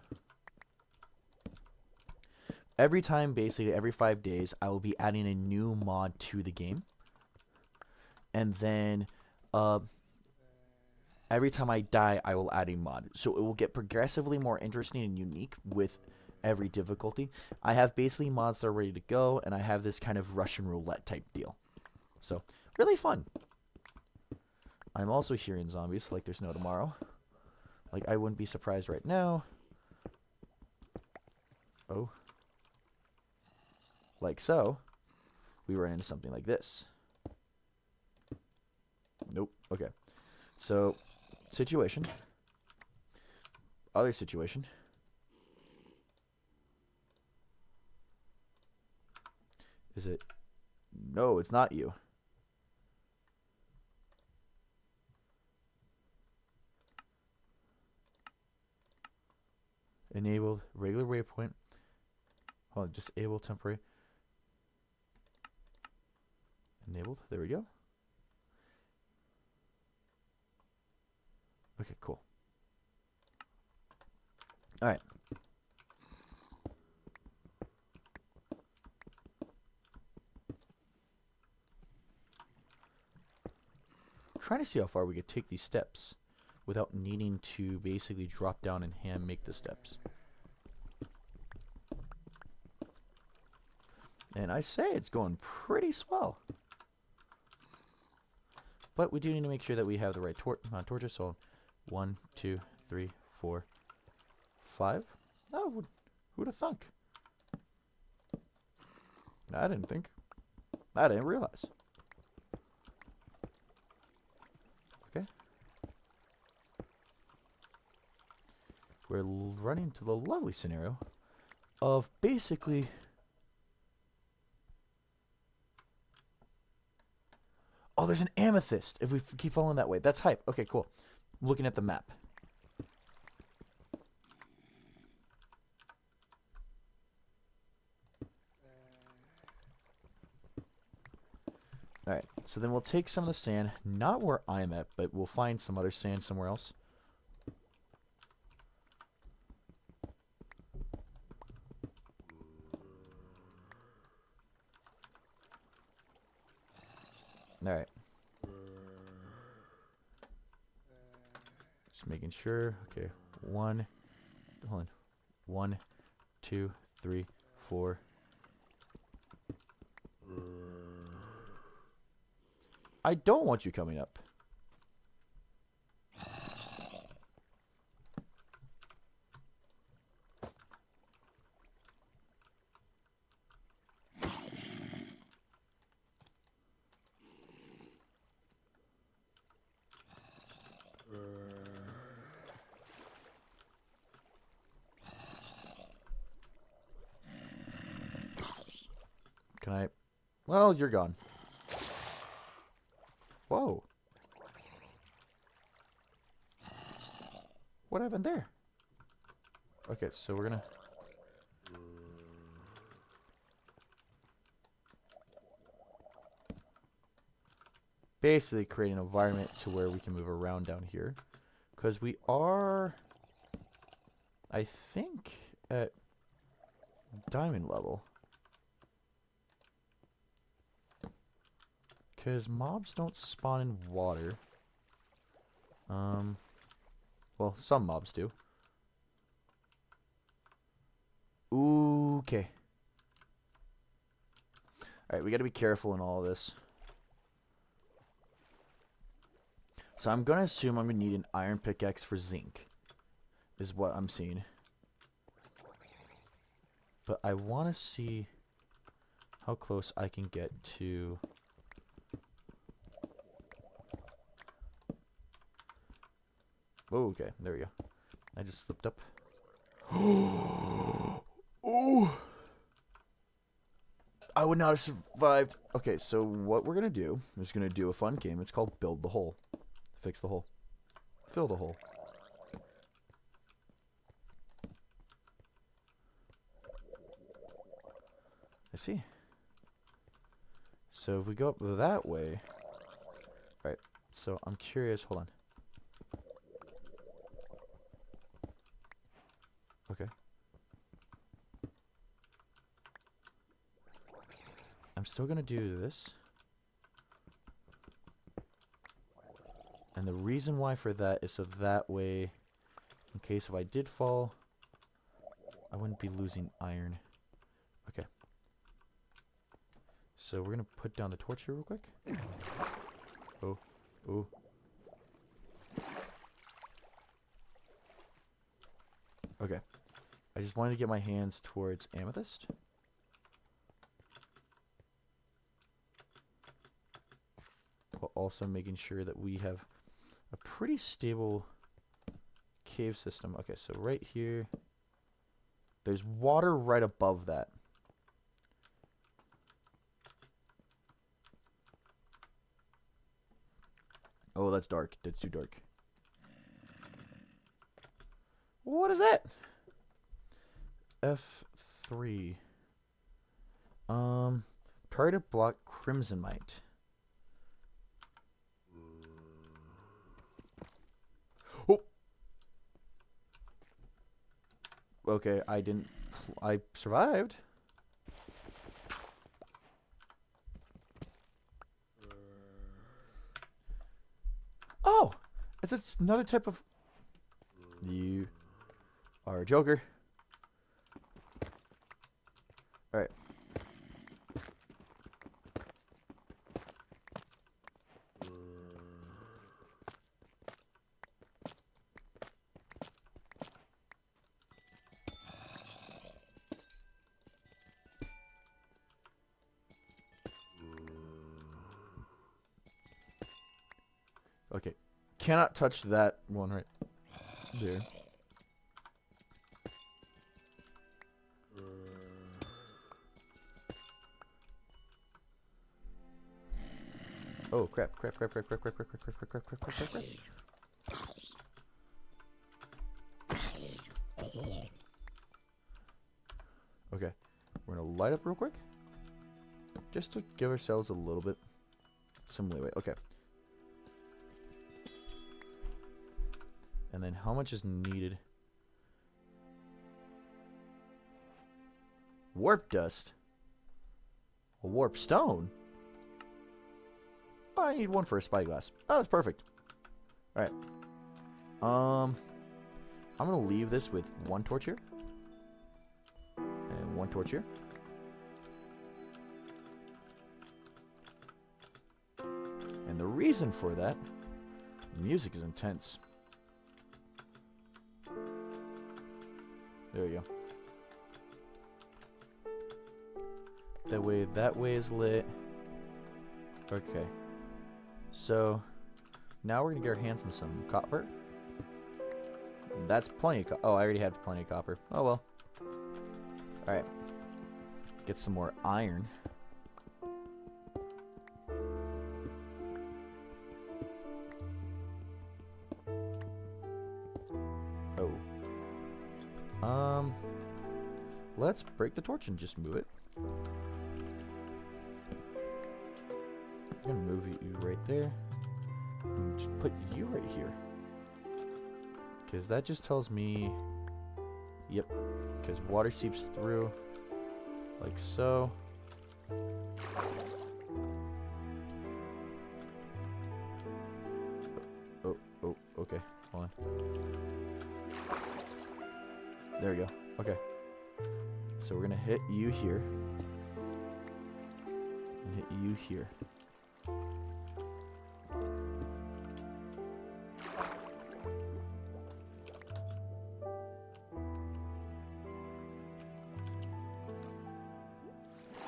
Every time, basically every 5 days, I will be adding a new mod to the game. And then every time I die, I will add a mod. So it will get progressively more interesting and unique with every difficulty. I have basically mods that are ready to go, and I have this kind of Russian roulette type deal. So, really fun. I'm also hearing zombies like there's no tomorrow. Like, I wouldn't be surprised right now. Oh. Like so. We ran into something like this. Nope. Okay. So, situation. other situation. Is it? No, it's not you. Enabled regular waypoint. Hold on, disable temporary. Enabled. There we go. Okay, cool. All right. Trying to see how far we could take these steps without needing to basically drop down and hand make the steps. And I say it's going pretty swell. But we do need to make sure that we have the right torches. So 1, 2, 3, 4, 5. Oh, who'd have thunk? I didn't think. I didn't realize. Okay. We're running to the lovely scenario of basically... Oh, there's an amethyst if we keep following that way. That's hype. Okay, cool. I'm looking at the map. Alright, so then we'll take some of the sand, not where I'm at, but we'll find some other sand somewhere else. Alright. Just making sure. Okay, hold on. 1, 2, 3, 4. I don't want you coming up. Can I? Well, you're gone. Whoa. What happened there? Okay, so we're gonna... basically create an environment to where we can move around down here. Because we are... I think at diamond level. Because mobs don't spawn in water. Well, some mobs do. Okay. Alright, we gotta be careful in all of this. So I'm gonna assume I'm gonna need an iron pickaxe for zinc. Is what I'm seeing. But I wanna see how close I can get to... Oh, okay, there we go. I just slipped up. Oh! I would not have survived. Okay, so what we're gonna do is gonna do a fun game. It's called Build the Hole. Fix the hole. Fill the hole. I see. So if we go up that way... Right, so I'm curious. Hold on. Okay. I'm still gonna do this. And the reason why for that is so that way, in case if I did fall, I wouldn't be losing iron. Okay. So we're gonna put down the torch here real quick. Oh. Oh. Okay. I just wanted to get my hands towards amethyst. While also making sure that we have a pretty stable cave system. Okay, so right here. There's water right above that. Oh, that's dark. That's too dark. What is that? F3. Target block crimsonite. Oh. Okay, I didn't. I survived. Oh, it's another type of. You are a joker. All right. Okay. Cannot touch that one right there. Oh crap! Crap! Crap! Crap! Crap! Crap! Crap! Crap! Crap! Crap! Crap! Crap! Crap! Crap! Okay, we're gonna light up real quick, just to give ourselves a little bit some leeway. Okay. And then how much is needed? Warp dust. A warp stone. Oh, I need one for a spyglass. Oh, that's perfect. All right. I'm gonna leave this with one torch here and one torch here. And the reason for that, the music is intense. There we go. That way is lit. Okay. So, now we're gonna get our hands on some copper. That's plenty of oh, I already had plenty of copper. Oh well. Alright. Get some more iron. Oh. Let's break the torch and just move it. I'm gonna move you right there. And just put you right here. Because that just tells me... Yep. Because water seeps through. Like so. Oh, okay. Hold on. There we go. Okay. So we're gonna hit you here. And hit you here.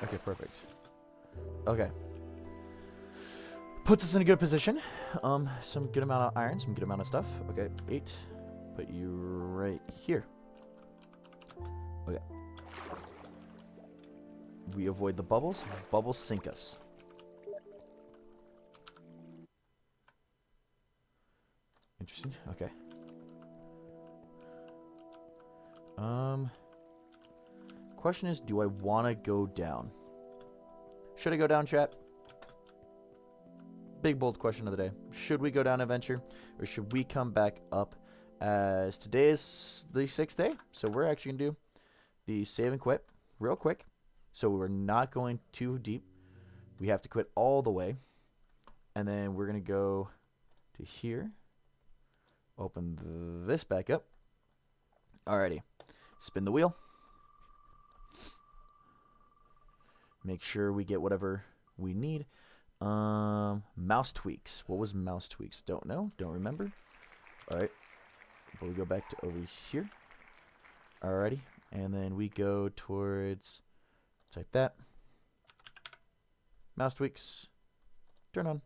Okay, perfect. Okay. Puts us in a good position. Some good amount of iron, some good amount of stuff. Okay, 8. Put you right here. Okay. We avoid the bubbles. Bubbles sink us. Interesting. Okay. Question is, do I want to go down? Should I go down, chat? Big bold question of the day. Should we go down adventure, or should we come back up? As today is the 6th day, so we're actually gonna do the save and quit real quick. So we're not going too deep. We have to quit all the way, and then we're gonna go to here. Open this back up. Alrighty, spin the wheel. Make sure we get whatever we need. Mouse tweaks. What was mouse tweaks? Don't know. Don't remember. Alright. But we go back to over here. Alrighty. And then we go towards... Type that. Mouse tweaks. Turn on.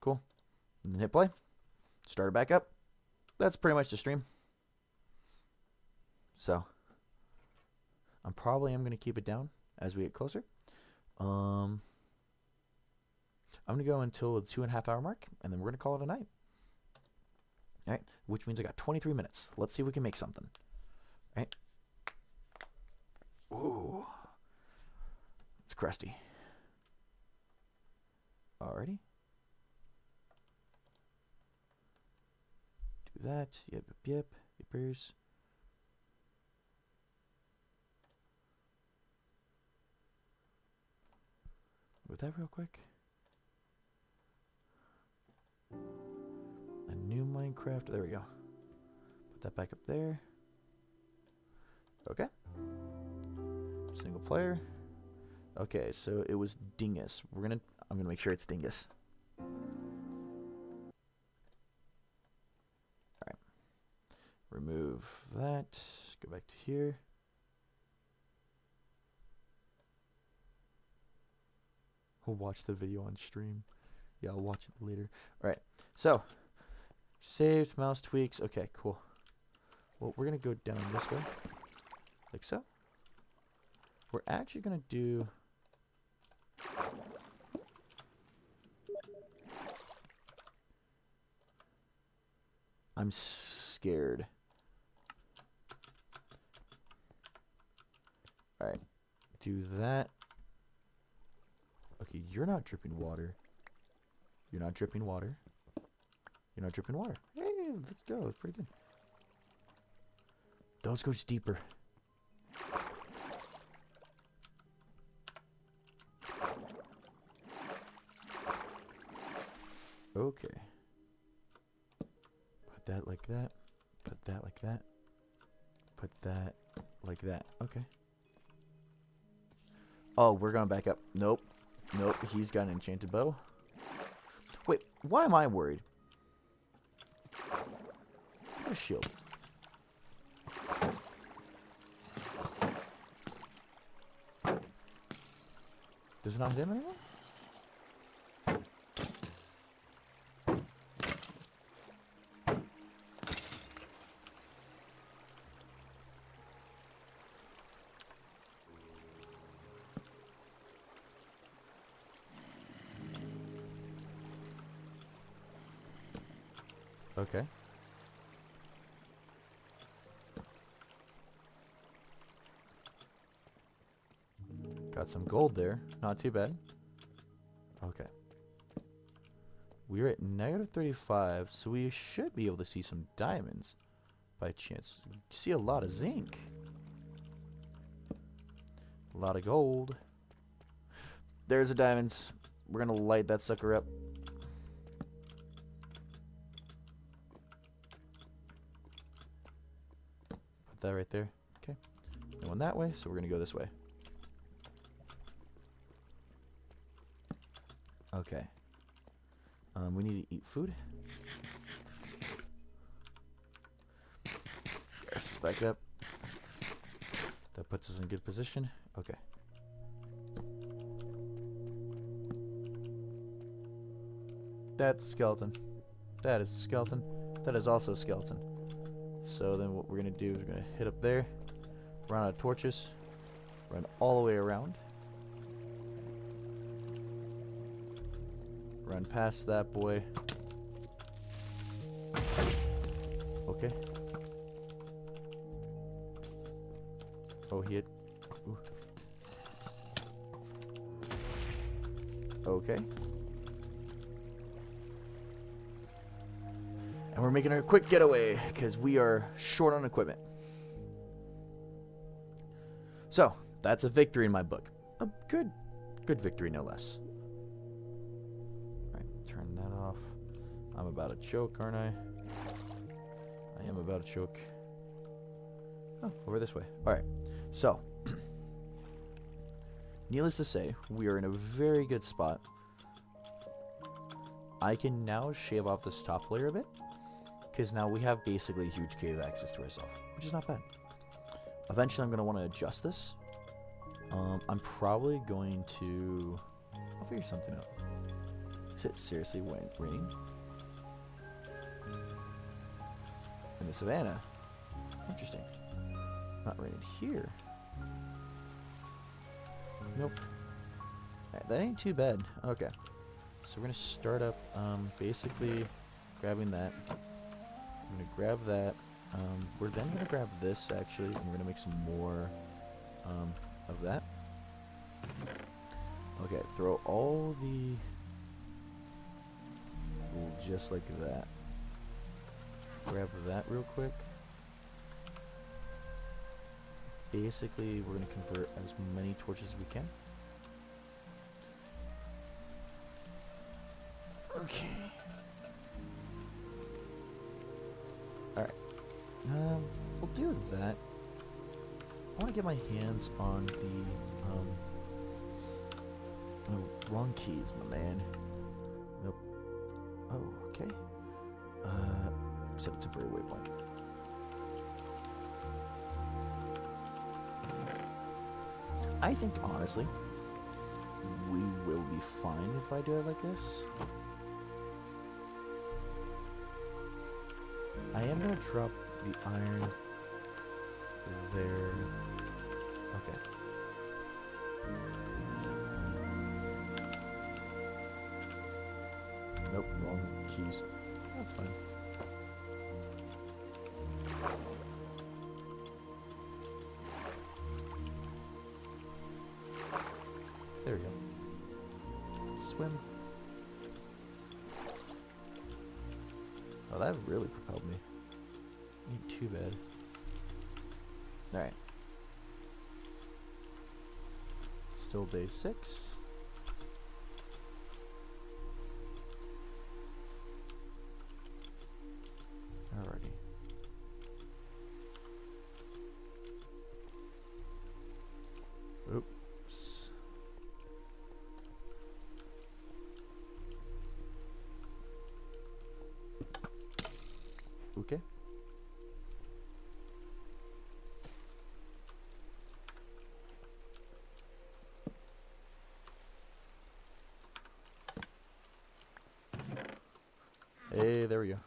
Cool. And then hit play. Start it back up. that's pretty much the stream. So I'm going to keep it down as we get closer. I'm going to go until the 2.5 hour mark, and then we're going to call it a night. All right, which means I got 23 minutes. Let's see if we can make something. All right. Ooh. It's crusty. Alrighty. Do that. Yep. Yippers. Move that real quick. A new Minecraft. There we go. Put that back up there. Okay. Single player. Okay, so it was Dingus. I'm gonna make sure it's Dingus. Alright. Remove that. Go back to here. We'll watch the video on stream. Yeah, I'll watch it later. Alright, so saved, mouse tweaks. Okay, cool. Well, we're gonna go down this way. Like so. We're actually gonna do I'm scared. Alright. Do that. Okay, you're not dripping water. You're not dripping water. You're not dripping water. Hey, let's go. It's pretty good. Those goes deeper. Okay. Put that like that. Put that like that. Put that like that. Okay. Oh, we're going back up. Nope. Nope. He's got an enchanted bow. Wait, why am I worried? What a shield. Does it not hit him anymore? Okay. Got some gold there. Not too bad. Okay. We're at -35, so we should be able to see some diamonds by chance. See a lot of zinc. A lot of gold. There's the diamonds. We're gonna light that sucker up. Put that right there. Okay. Going that way, so we're gonna go this way. Okay. We need to eat food. This is back up. That puts us in good position. Okay. That's a skeleton. That is a skeleton. That is also a skeleton. So then what we're going to do is we're going to hit up there. Run out of torches. Run all the way around. Run past that boy. Okay. Oh, he had... Ooh. Okay. And we're making a quick getaway because we are short on equipment. So, that's a victory in my book. A good victory, no less. Alright, turn that off. I'm about to choke, aren't I? I am about to choke. Oh, over this way. Alright, so. Needless to say, we are in a very good spot. I can now shave off this top layer a bit. Because now we have basically a huge cave access to ourselves, which is not bad. Eventually, I'm going to want to adjust this. I'm probably going to... I'll figure something out. Is it seriously raining? savannah. Interesting. Not right in here. Nope. Alright, that ain't too bad. Okay. So we're gonna start up basically grabbing that. I'm gonna grab that. We're then gonna grab this actually, and we're gonna make some more of that. Okay, throw all the just like that. Grab that real quick. Basically, we're gonna convert as many torches as we can. Okay. Alright. We'll do that. I want to get my hands on the, oh, wrong keys, my man. Nope. Oh, okay. Set a temporary waypoint. I think, honestly, we will be fine if I do it like this. I am going to drop the iron there. Okay. Nope, wrong keys. That's fine. There we go. Swim. Oh, that really propelled me. Ain't too bad. Alright. Still day 6. Alrighty. Oops. Okay. Hey, there we go.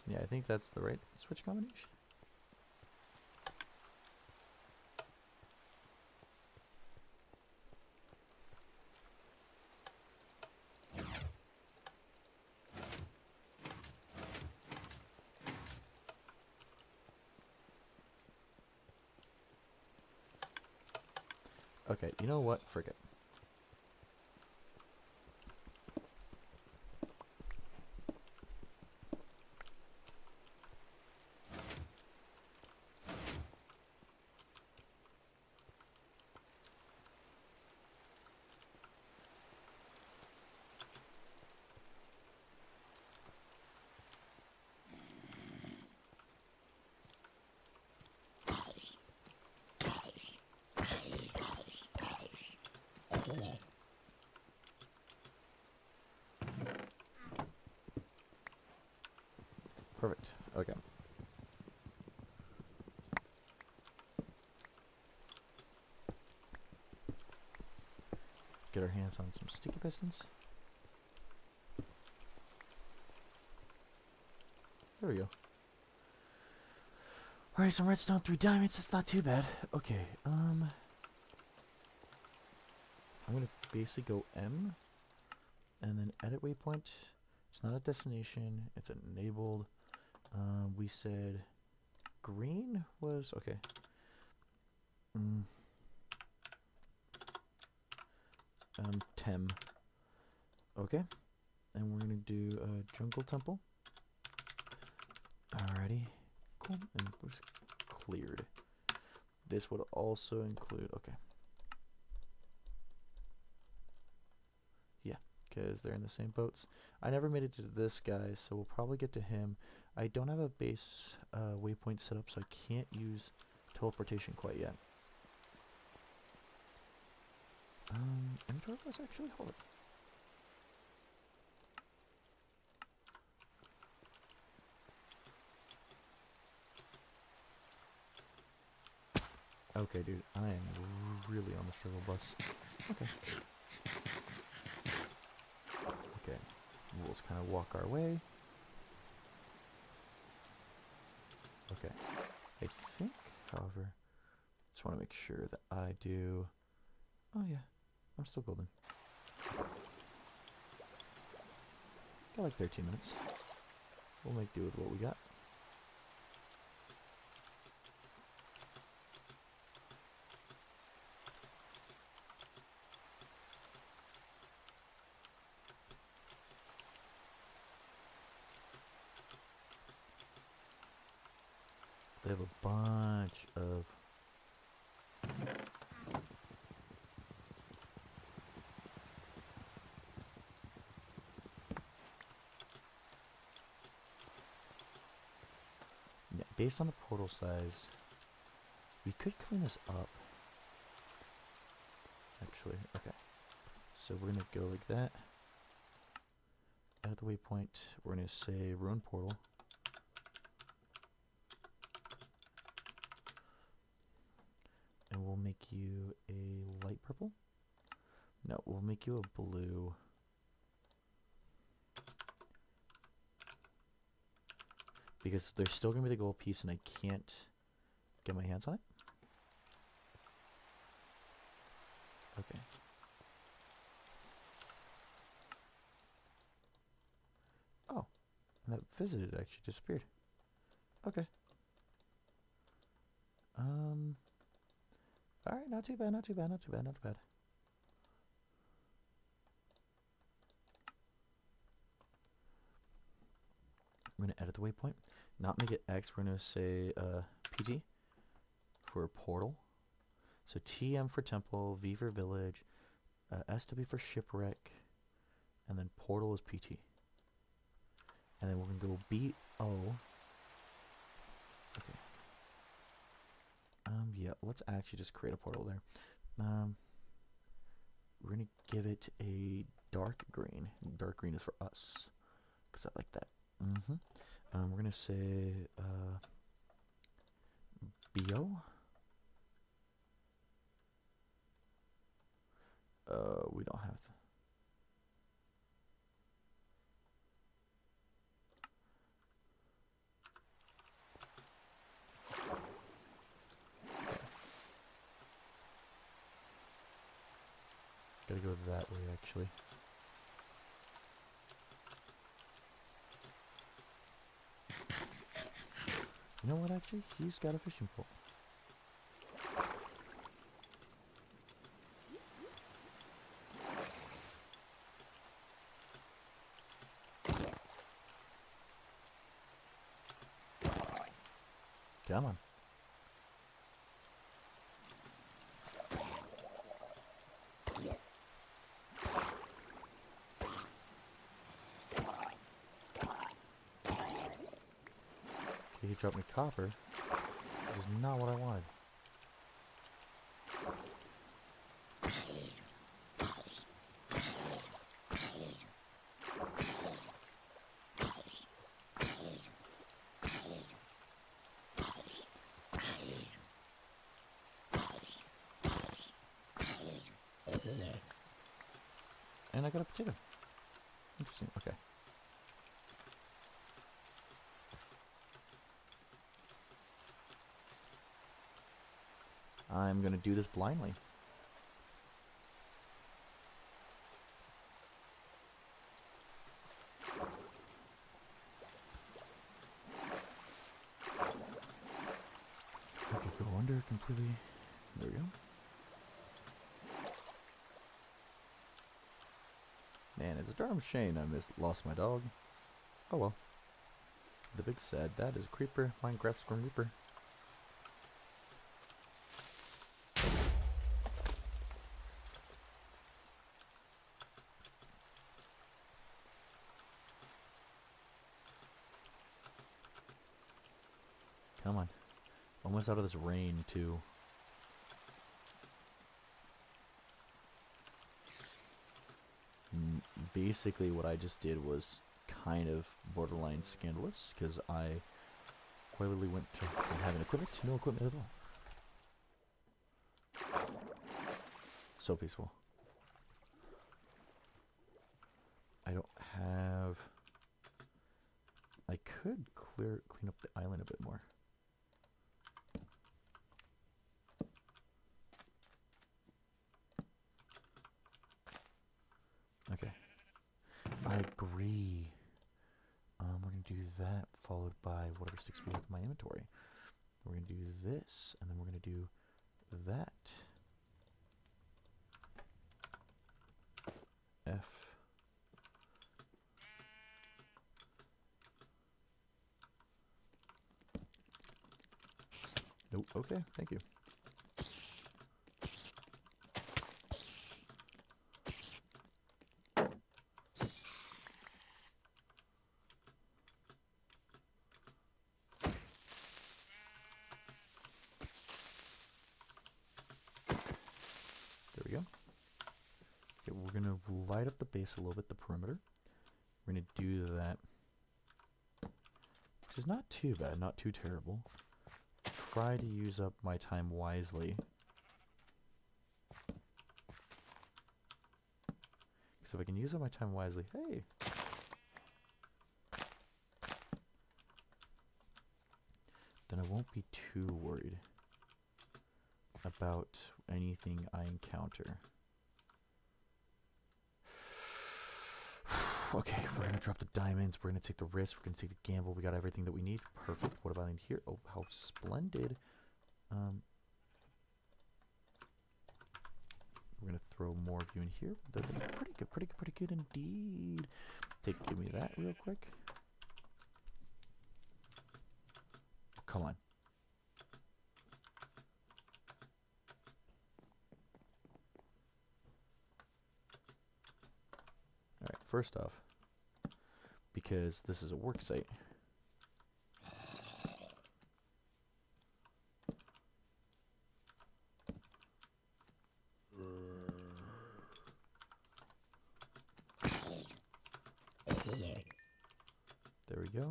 Yeah, I think that's the right switch combination. Okay, you know what? Frick it. Perfect. Okay. Get our hands on some sticky pistons. There we go. Alright, some redstone, 3 diamonds. That's not too bad. Okay, I'm gonna basically go M and then edit waypoint. It's not a destination, it's enabled. We said green was okay. Tem. Okay. And we're gonna do a jungle temple. Alrighty. Cool. And it was cleared. This would also include okay. Yeah, because they're in the same boats. I never made it to this guy, so we'll probably get to him. I don't have a base waypoint set up, so I can't use teleportation quite yet. Inventory was actually, hold up. Okay, dude, I am really on the struggle bus. Okay. Okay, we'll just kind of walk our way. Okay, I think, however, just want to make sure that I do. Oh yeah, I'm still golden. Got like 13 minutes. We'll make do with what we got. They have a bunch of yeah, based on the portal size, we could clean this up. Actually, okay. So we're gonna go like that. At the waypoint, we're gonna say ruin portal. And we'll make you a light purple. No, we'll make you a blue. Because there's still gonna be the gold piece and I can't get my hands on it. Okay. Oh, and that visited actually disappeared. Okay. Alright, not too bad, not too bad, not too bad, not too bad. I'm gonna edit the waypoint. Not make it X, we're gonna say PT for portal. So TM for temple, V for village, SW for shipwreck, and then portal is PT. And then we're gonna go BO. Okay. Yeah, let's actually just create a portal there. We're gonna give it a dark green. Dark green is for us, because I like that. We're gonna say BO. We don't have gotta go that way actually. You know what actually? He's got a fishing pole. Come on. Okay, he dropped me copper. That is not what I wanted. And I got a potato. Interesting, okay. I'm gonna do this blindly. Okay, go under completely. There we go. Man, it's a darn shame I lost my dog. Oh well. The big sad, that is Creeper, Minecraft's Grim Reaper. Come on. Almost out of this rain, too. Basically, what I just did was kind of borderline scandalous, because I quite literally went from having equipment to no equipment at all. So peaceful. I don't have... I could clean up the island a bit more. Okay. I agree. We're going to do that, followed by whatever sticks we have in my inventory. We're going to do this, and then we're going to do that. F. Nope. Okay, thank you. There we go. Okay, we're going to light up the base a little bit, the perimeter. We're going to do that, which is not too bad, not too terrible. Try to use up my time wisely. So if I can use up my time wisely, hey! Then I won't be too worried about anything I encounter. Okay, we're gonna drop the diamonds, we're gonna take the risk, we're gonna take the gamble, we got everything that we need. Perfect. What about in here? Oh, how splendid. We're gonna throw more of you in here. That's pretty good indeed. Give me that real quick. Come on. Alright, first off, because this is a work site, there we go.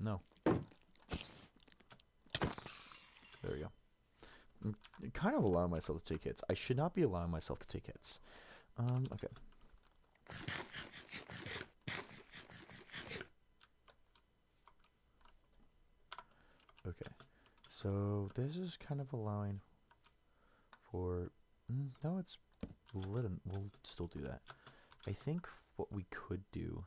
No. There we go. I'm kind of allowing myself to take hits. I should not be allowing myself to take hits. Okay. Okay. So this is kind of allowing for... no, it's lit. We'll still do that. I think what we could do...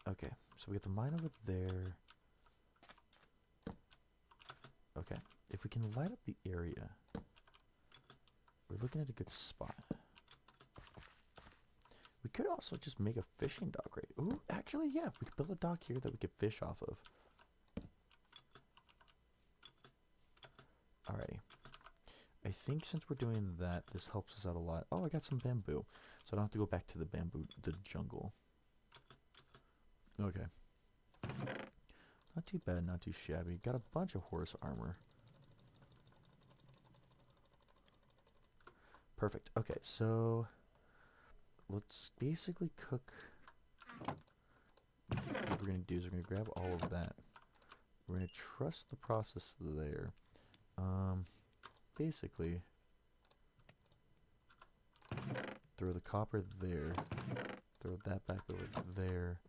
Okay, so we got the mine over there. Okay, if we can light up the area, we're looking at a good spot. We could also just make a fishing dock, right? Ooh, actually, yeah, we could build a dock here that we could fish off of. Alrighty. I think since we're doing that, this helps us out a lot. Oh, I got some bamboo, so I don't have to go back to the jungle. Okay. Not too bad, not too shabby. Got a bunch of horse armor. Perfect. Okay, so let's basically cook. What we're going to do is we're going to grab all of that. We're going to trust the process there. Basically, throw the copper there. Throw that back over there.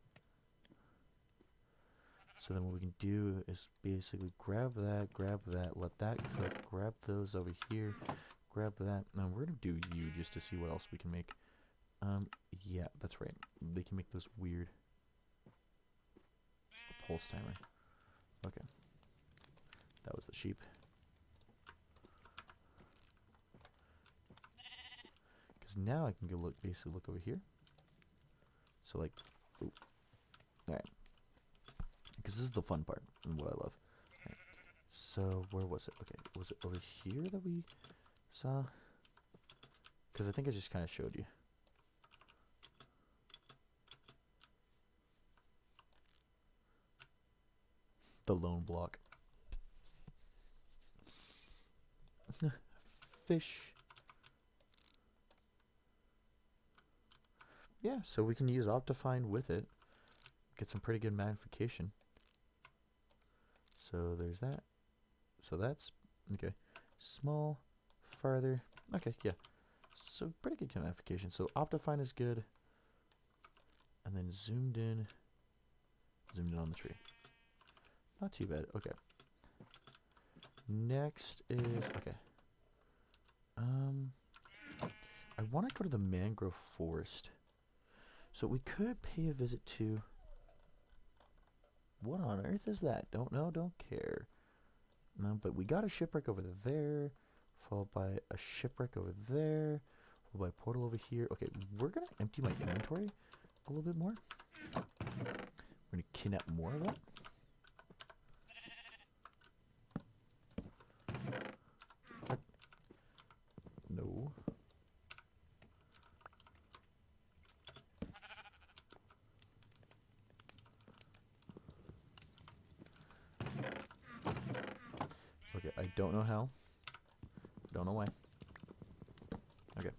So then what we can do is basically grab that, let that cook, grab those over here, grab that. Now we're going to do you just to see what else we can make. Yeah, that's right. They can make those weird pulse timer. Okay. That was the sheep. Because now I can go look, basically look over here. So like, ooh. Alright. Because this is the fun part and what I love. Right. So where was it? Okay, was it over here that we saw? Because I think I just kind of showed you. The lone block. Fish. yeah, so we can use Optifine with it. Get some pretty good magnification. So there's that. So that's, okay. Small, farther. Okay, yeah. So pretty good magnification. So Optifine is good. And then zoomed in on the tree. Not too bad. Okay. Next is, okay. I want to go to the mangrove forest. So we could pay a visit to, what on earth is that? Don't know, don't care. No, but we got a shipwreck over there, followed by a shipwreck over there, followed by a portal over here. Okay, we're gonna empty my inventory a little bit more. We're gonna kidnap more of it. What? No. Okay, I don't know how. Don't know why. Okay.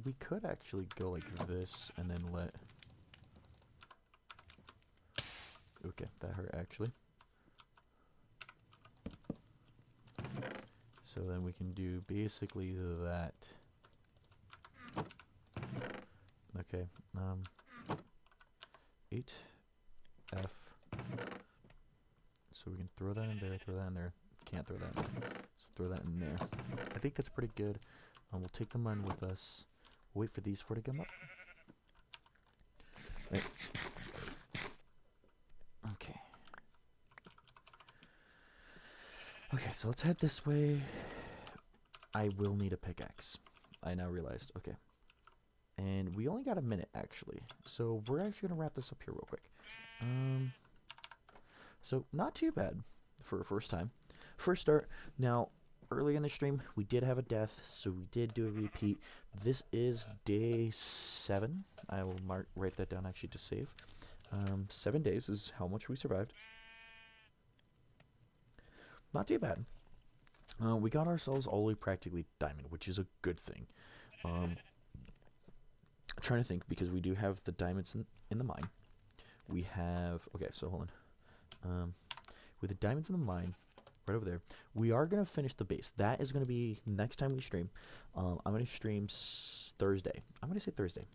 We could actually go like this and then let... Okay, that hurt actually. So then we can do basically that. Okay, 8F. So we can throw that in there, throw that in there. Can't throw that in there. So throw that in there. I think that's pretty good. We'll take the mine with us. Wait for these four to come up. Right. Okay. Okay, so let's head this way. I will need a pickaxe. I now realized. Okay. And we only got a minute, actually. So we're actually going to wrap this up here real quick. So not too bad for a first time. First start. Now, early in the stream, we did have a death, so we did do a repeat. This is day 7. I will write that down actually to save. 7 days is how much we survived. Not too bad. We got ourselves all the way practically diamond, which is a good thing. I'm trying to think, because we do have the diamonds in the mine. We have... Okay, so hold on. With the diamonds in the mine, right over there, we are going to finish the base. That is going to be next time we stream. I'm going to stream Thursday. I'm going to say Thursday,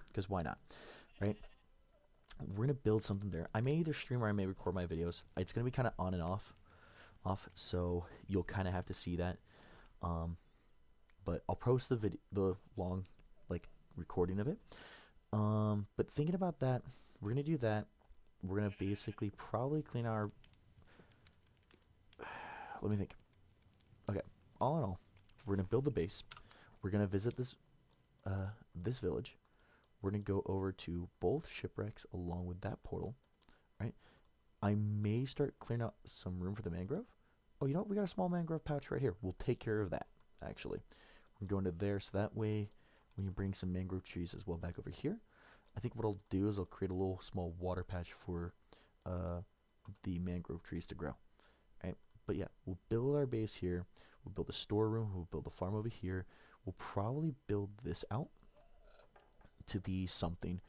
because why not, right? We're going to build something there. I may either stream or I may record my videos. It's going to be kind of on and off, so you'll kind of have to see that. But I'll post the long, like, recording of it. But thinking about that, we're going to do that. We're going to basically probably clean our... Let me think. Okay, all in all, we're going to build the base. We're going to visit this this village. We're going to go over to both shipwrecks along with that portal, right? I may start clearing out some room for the mangrove. Oh, you know what? We got a small mangrove pouch right here. We'll take care of that, actually. We're going to there, so that way we can bring some mangrove trees as well back over here. I think what I'll do is I'll create a little small water patch for the mangrove trees to grow, right? But yeah, we'll build our base here. We'll build a storeroom. We'll build a farm over here. We'll probably build this out to be something.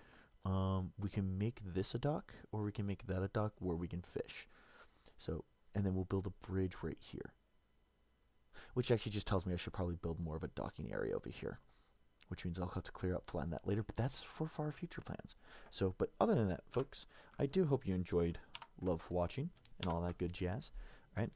We can make this a dock, or we can make that a dock where we can fish. So, and then we'll build a bridge right here, which actually just tells me I should probably build more of a docking area over here, which means I'll have to clear up plan that later, but that's for far future plans. So, but other than that, folks, I do hope you enjoyed love watching and all that good jazz, right?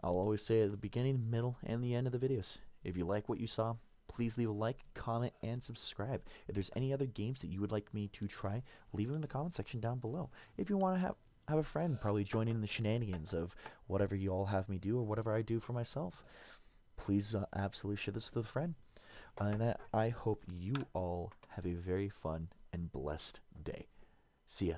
I'll always say at the beginning, middle, and the end of the videos, if you like what you saw, please leave a like, comment, and subscribe. If there's any other games that you would like me to try, leave them in the comment section down below. If you want to have a friend probably join in the shenanigans of whatever you all have me do or whatever I do for myself, please absolutely share this with a friend. And I hope you all have a very fun and blessed day. See ya.